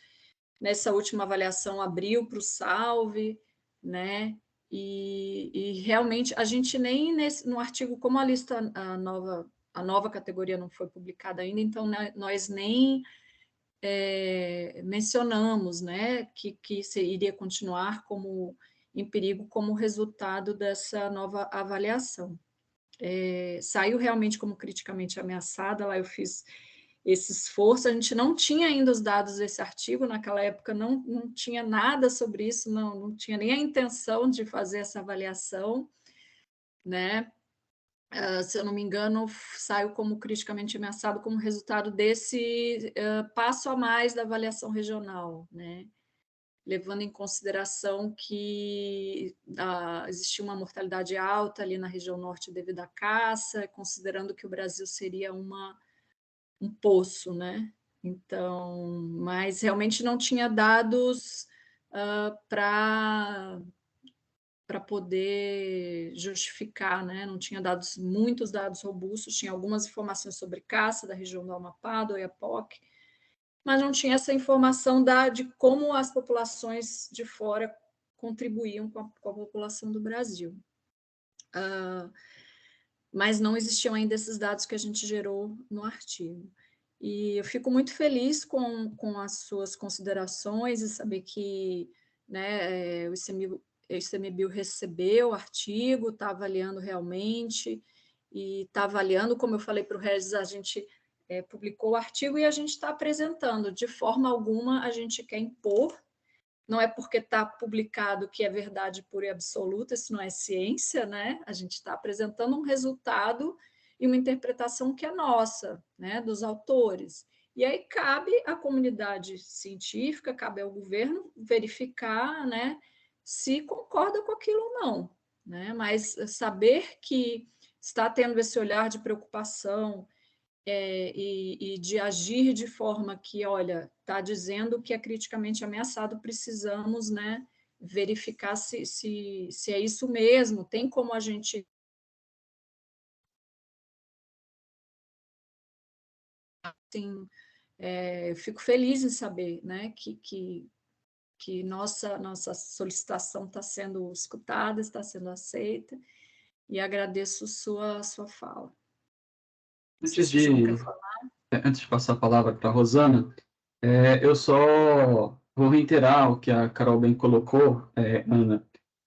Nessa última avaliação abriu para o Salve, né? E realmente a gente nem no artigo, como a lista a nova categoria não foi publicada ainda, então nós nem mencionamos, né, que iria continuar em perigo como resultado dessa nova avaliação. Saiu realmente como criticamente ameaçada, lá eu fiz esse esforço, a gente não tinha ainda os dados desse artigo, naquela época não tinha nada sobre isso, não tinha nem a intenção de fazer essa avaliação, né? se eu não me engano, saiu como criticamente ameaçado como resultado desse passo a mais da avaliação regional, né? Levando em consideração que existia uma mortalidade alta ali na região norte devido à caça, considerando que o Brasil seria um poço, né? Então, mas realmente não tinha dados para poder justificar, né? Não tinha muitos dados robustos, tinha algumas informações sobre caça da região do Amapá, do Oiapoque, mas não tinha essa informação de como as populações de fora contribuíam com a população do Brasil. Mas não existiam ainda esses dados que a gente gerou no artigo. E eu fico muito feliz com as suas considerações e saber que, né, o ICMBio recebeu o artigo, está avaliando realmente, e está avaliando, como eu falei para o Regis, a gente publicou o artigo e a gente está apresentando. De forma alguma, a gente quer impor, não é porque está publicado que é verdade pura e absoluta, isso não é ciência, né? A gente está apresentando um resultado e uma interpretação que é nossa, né, dos autores. E aí cabe à comunidade científica, cabe ao governo verificar, né, se concorda com aquilo ou não, né? Mas saber que está tendo esse olhar de preocupação e de agir de forma que, olha, está dizendo que é criticamente ameaçado, precisamos, né, verificar se é isso mesmo, tem como a gente... Assim, eu fico feliz em saber, né, que nossa solicitação está sendo escutada, está sendo aceita, e agradeço sua fala. Antes de passar a palavra para a Rosana, eu só vou reiterar o que a Carol bem colocou, Ana,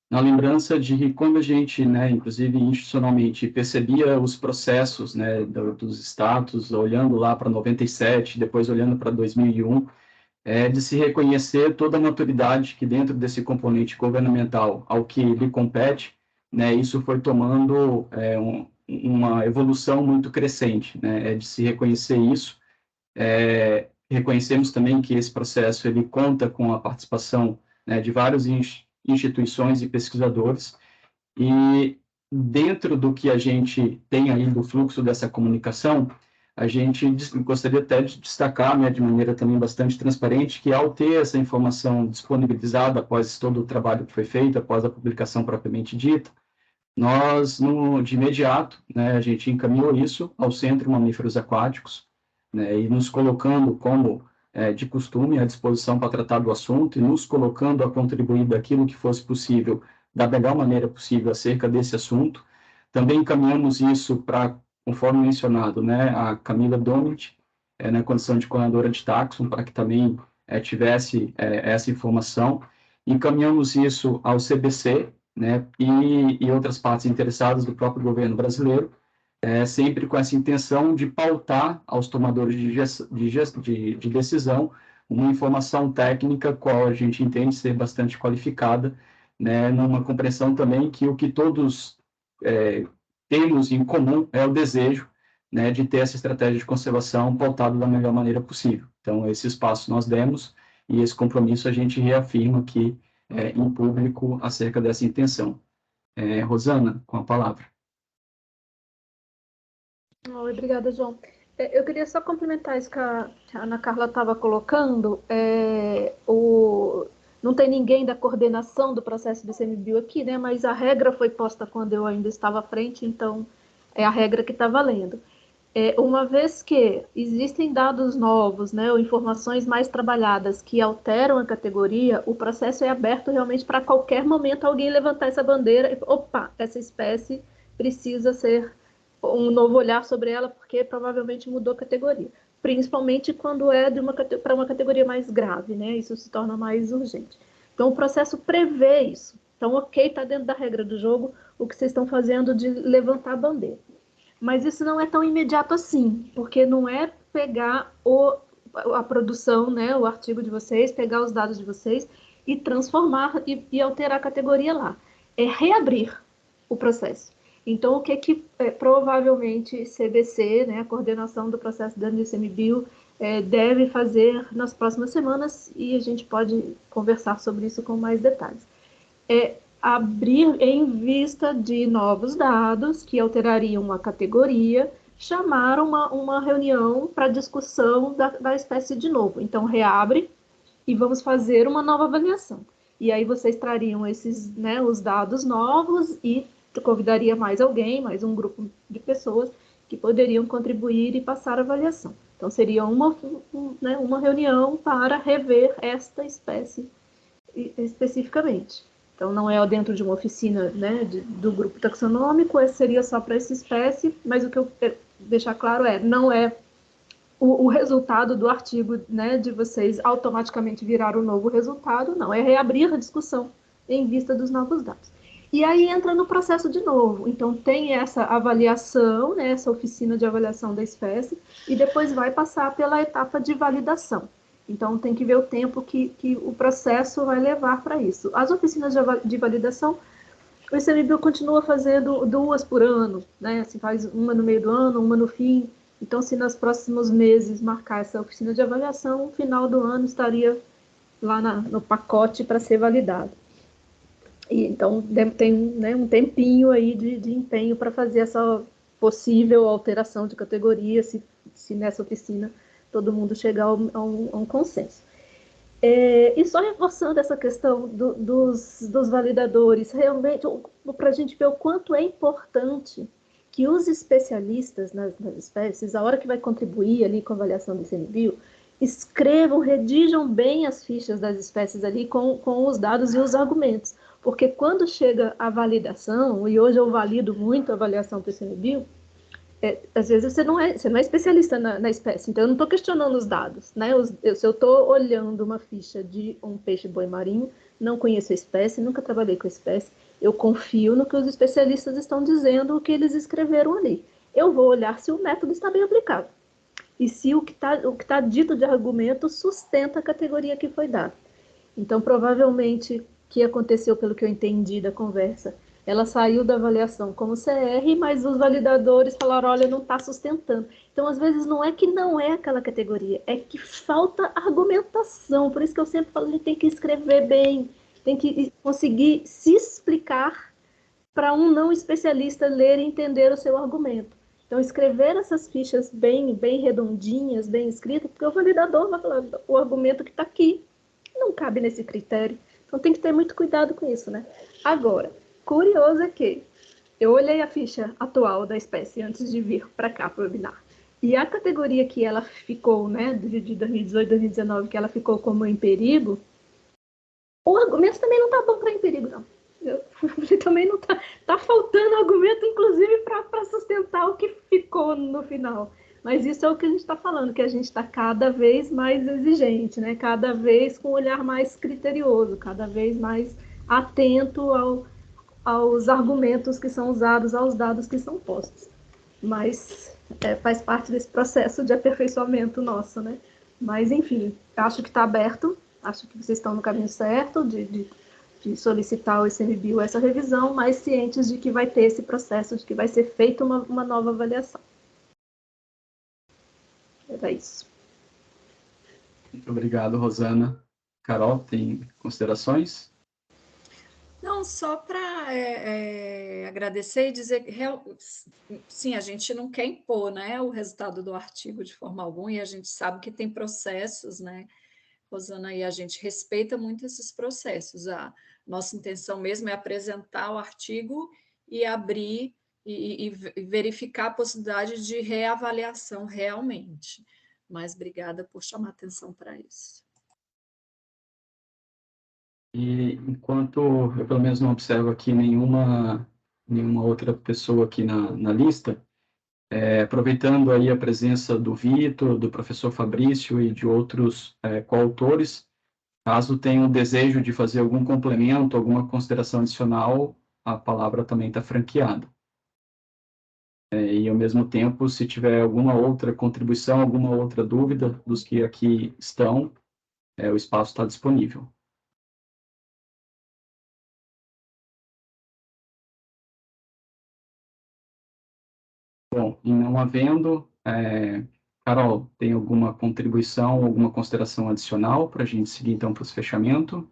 na lembrança de que quando a gente, né, inclusive institucionalmente, percebia os processos, né, dos status, olhando lá para 97, depois olhando para 2001, de se reconhecer toda a maturidade que dentro desse componente governamental ao que lhe compete, né, isso foi tomando uma evolução muito crescente, né, de se reconhecer isso. Reconhecemos também que esse processo ele conta com a participação, né, de várias instituições e pesquisadores, e dentro do que a gente tem aí do fluxo dessa comunicação, a gente gostaria até de destacar, né, de maneira também bastante transparente, que ao ter essa informação disponibilizada após todo o trabalho que foi feito, após a publicação propriamente dita, nós, de imediato, né, a gente encaminhou isso ao Centro Mamíferos Aquáticos, né, e nos colocando como de costume à disposição para tratar do assunto e nos colocando a contribuir daquilo que fosse possível, da melhor maneira possível acerca desse assunto. Também encaminhamos isso para, conforme mencionado, né, a Camila Domit, na condição de coordenadora de Taxon, para que também tivesse essa informação. Encaminhamos isso ao CBC, né, e outras partes interessadas do próprio governo brasileiro, sempre com essa intenção de pautar aos tomadores de decisão uma informação técnica qual a gente entende ser bastante qualificada, né, numa compreensão também que o que todos temos em comum é o desejo, né, de ter essa estratégia de conservação pautada da melhor maneira possível. Então, esse espaço nós demos e esse compromisso a gente reafirma aqui em público acerca dessa intenção. Rosana, com a palavra. Obrigada, João. Eu queria só complementar isso que a Ana Carla estava colocando. Não tem ninguém da coordenação do processo do ICMBio aqui, né? Mas a regra foi posta quando eu ainda estava à frente, então é a regra que está valendo. Uma vez que existem dados novos, né, ou informações mais trabalhadas que alteram a categoria, o processo é aberto realmente para qualquer momento alguém levantar essa bandeira e, opa, essa espécie precisa ser um novo olhar sobre ela, porque provavelmente mudou a categoria. Principalmente quando é para uma categoria mais grave, né? Isso se torna mais urgente. Então, o processo prevê isso. Então, ok, está dentro da regra do jogo o que vocês estão fazendo de levantar a bandeira. Mas isso não é tão imediato assim, porque não é pegar a produção, né, o artigo de vocês, pegar os dados de vocês e transformar e alterar a categoria lá. É reabrir o processo. Então, o que provavelmente CBC, né, a coordenação do processo do ICMBio, deve fazer nas próximas semanas, e a gente pode conversar sobre isso com mais detalhes. Abrir em vista de novos dados que alterariam a categoria, chamar uma reunião para discussão da espécie de novo. Então, reabre e vamos fazer uma nova avaliação. E aí vocês trariam esses, né, os dados novos e convidaria mais alguém, mais um grupo de pessoas que poderiam contribuir e passar a avaliação. Então, seria uma reunião para rever esta espécie especificamente. Então, não é dentro de uma oficina, né, do grupo taxonômico, seria só para essa espécie, mas o que eu quero deixar claro não é o resultado do artigo, né, de vocês automaticamente virar o novo resultado, não, é reabrir a discussão em vista dos novos dados. E aí entra no processo de novo. Então, tem essa avaliação, né, essa oficina de avaliação da espécie, e depois vai passar pela etapa de validação. Então, tem que ver o tempo que o processo vai levar para isso. As oficinas de validação, o ICMBio continua fazendo 2 por ano, né? Assim, faz uma no meio do ano, uma no fim. Então, se nos próximos meses marcar essa oficina de avaliação, no final do ano estaria lá no pacote para ser validado. E, então, tem, né, um tempinho aí de empenho para fazer essa possível alteração de categoria, se nessa oficina todo mundo chegar a um consenso. E só reforçando essa questão dos validadores, realmente, para a gente ver o quanto é importante que os especialistas nas espécies, a hora que vai contribuir ali com a avaliação do ICMBio, escrevam, redigam bem as fichas das espécies ali com os dados e os argumentos. Porque quando chega a validação, e hoje eu valido muito a avaliação do ICMBio, às vezes você não é especialista na espécie, então eu não estou questionando os dados, né? Se eu estou olhando uma ficha de um peixe-boi marinho, não conheço a espécie, nunca trabalhei com a espécie, eu confio no que os especialistas estão dizendo, o que eles escreveram ali. Eu vou olhar se o método está bem aplicado e se o que tá dito de argumento sustenta a categoria que foi dada. Então, provavelmente, o que aconteceu, pelo que eu entendi da conversa, ela saiu da avaliação como CR, mas os validadores falaram, olha, não está sustentando. Então, às vezes, não é que não é aquela categoria, é que falta argumentação. Por isso que eu sempre falo, ele tem que escrever bem, tem que conseguir se explicar para um não especialista ler e entender o seu argumento. Então, escrever essas fichas bem redondinhas, bem escritas, porque o validador vai falar, o argumento que está aqui não cabe nesse critério. Então, tem que ter muito cuidado com isso, né? Agora, curioso é que eu olhei a ficha atual da espécie antes de vir para cá, para o webinar. E a categoria que ela ficou, né, de 2018, 2019, que ela ficou como em perigo, o argumento também não está bom para em perigo, não. Ele também não está faltando argumento, inclusive, para sustentar o que ficou no final. Mas isso é o que a gente está falando, que a gente está cada vez mais exigente, né? Cada vez com um olhar mais criterioso, cada vez mais atento aos argumentos que são usados, aos dados que são postos. Mas faz parte desse processo de aperfeiçoamento nosso, né? Mas, enfim, acho que está aberto, acho que vocês estão no caminho certo de solicitar ao ICMBio essa revisão, mas cientes de que vai ter esse processo, de que vai ser feita uma nova avaliação. Era isso. Muito obrigado, Rosana. Carol, tem considerações? Não, só para agradecer e dizer que, sim, a gente não quer impor, né, o resultado do artigo de forma alguma, e a gente sabe que tem processos, né, Rosana, e a gente respeita muito esses processos. A nossa intenção mesmo é apresentar o artigo e abrir e verificar a possibilidade de reavaliação realmente. Mas obrigada por chamar atenção para isso. E enquanto eu, pelo menos, não observo aqui nenhuma outra pessoa aqui na lista, aproveitando aí a presença do Vitor, do professor Fabrício e de outros coautores, caso tenham o desejo de fazer algum complemento, alguma consideração adicional, a palavra também está franqueada. E, ao mesmo tempo, se tiver alguma outra contribuição, alguma outra dúvida dos que aqui estão, o espaço está disponível. Bom, e não havendo, Carol, tem alguma contribuição, alguma consideração adicional para a gente seguir, então, para o fechamento?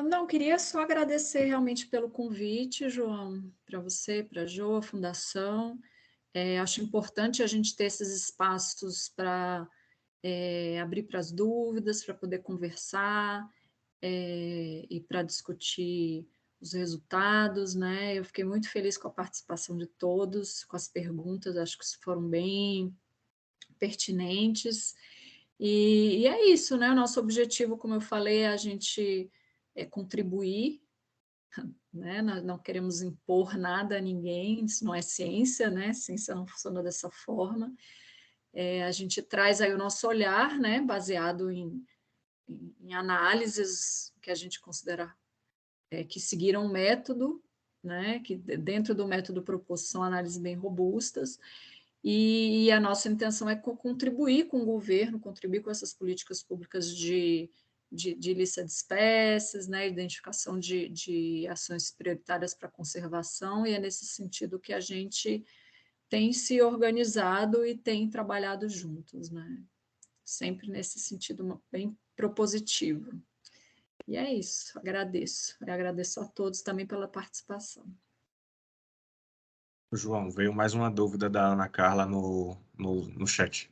Não, queria só agradecer realmente pelo convite, João, para você, para a Jo, a Fundação. Acho importante a gente ter esses espaços para abrir para as dúvidas, para poder conversar e para discutir os resultados, né? Eu fiquei muito feliz com a participação de todos, com as perguntas, acho que foram bem pertinentes. E é isso, né? O nosso objetivo, como eu falei, é a gente contribuir, né? Nós não queremos impor nada a ninguém, isso não é ciência, né? Ciência não funciona dessa forma. A gente traz aí o nosso olhar, né? Baseado em análises que a gente considera que seguiram um método, né? Que dentro do método proposto são análises bem robustas, e a nossa intenção é contribuir com o governo, contribuir com essas políticas públicas de lista de espécies, né, identificação de ações prioritárias para a conservação, e é nesse sentido que a gente tem se organizado e tem trabalhado juntos, né? Sempre nesse sentido bem propositivo. E é isso, agradeço. Eu agradeço a todos também pela participação. João, veio mais uma dúvida da Ana Carla no chat.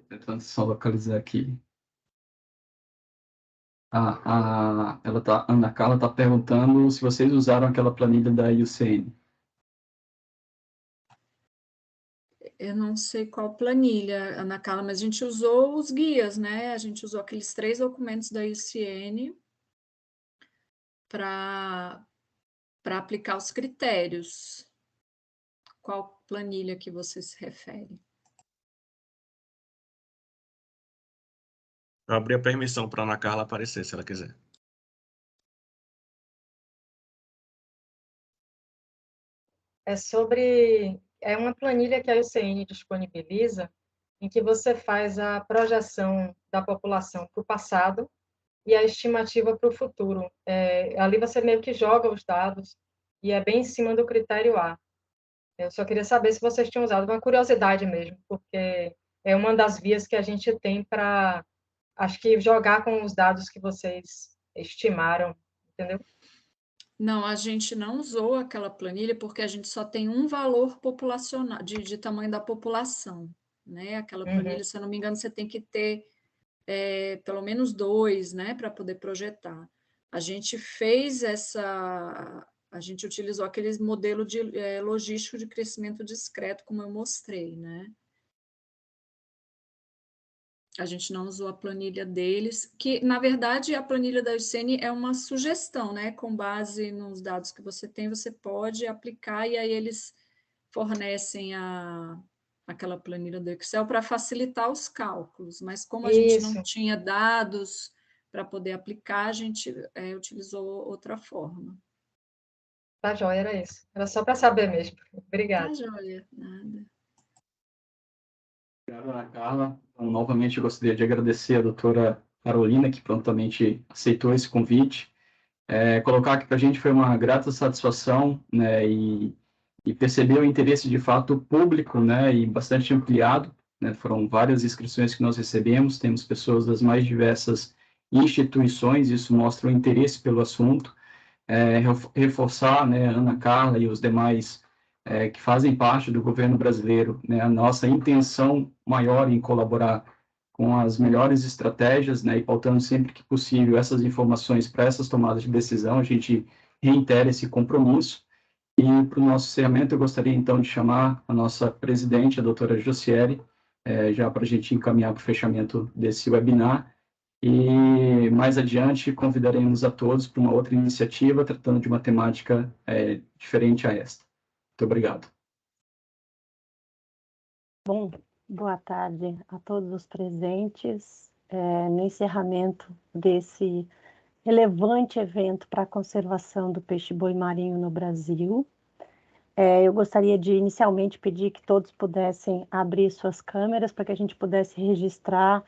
Tentando só localizar aqui. Ana Carla está perguntando se vocês usaram aquela planilha da IUCN. Eu não sei qual planilha, Ana Carla, mas a gente usou os guias, né? A gente usou aqueles 3 documentos da IUCN para aplicar os critérios. Qual planilha que você se refere? Eu abri a permissão para a Ana Carla aparecer, se ela quiser. É uma planilha que a UCN disponibiliza, em que você faz a projeção da população para o passado e a estimativa para o futuro. Ali você meio que joga os dados e é bem em cima do critério A. Eu só queria saber se vocês tinham usado, uma curiosidade mesmo, porque é uma das vias que a gente tem para, acho que, jogar com os dados que vocês estimaram, entendeu? Não, a gente não usou aquela planilha porque a gente só tem um valor populacional, de tamanho da população, né? Aquela planilha, se eu não me engano, você tem que ter pelo menos 2, né, para poder projetar. A gente a gente utilizou aquele modelo de logístico de crescimento discreto, como eu mostrei, né? A gente não usou a planilha deles, que, na verdade, a planilha da UCN é uma sugestão, né? Com base nos dados que você tem, você pode aplicar, e aí eles fornecem aquela planilha do Excel para facilitar os cálculos, mas como a gente não tinha dados para poder aplicar, a gente utilizou outra forma. Tá joia, era isso. Era só para saber mesmo. Obrigada. Tá joia, nada. Obrigado, Ana Carla. Então, novamente, eu gostaria de agradecer a doutora Carolina, que prontamente aceitou esse convite. Colocar aqui para a gente foi uma grata satisfação, né, e perceber o interesse de fato público, né, e bastante ampliado, né, foram várias inscrições que nós recebemos, temos pessoas das mais diversas instituições, isso mostra o interesse pelo assunto, reforçar, né, a Ana Carla e os demais que fazem parte do governo brasileiro, né, a nossa intenção maior em colaborar com as melhores estratégias, né, e pautando sempre que possível essas informações para essas tomadas de decisão, a gente reitera esse compromisso. E para o nosso encerramento, eu gostaria então de chamar a nossa presidente, a doutora Josiele, já para a gente encaminhar para o fechamento desse webinar. E mais adiante convidaremos a todos para uma outra iniciativa tratando de uma temática diferente a esta. Muito obrigado. Bom, boa tarde a todos os presentes no encerramento desse relevante evento para a conservação do peixe-boi marinho no Brasil. Eu gostaria de inicialmente pedir que todos pudessem abrir suas câmeras para que a gente pudesse registrar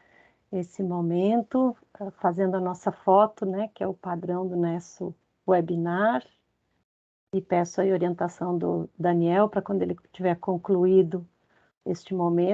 esse momento, fazendo a nossa foto, né, que é o padrão do nosso webinar, e peço a orientação do Daniel para quando ele tiver concluído este momento,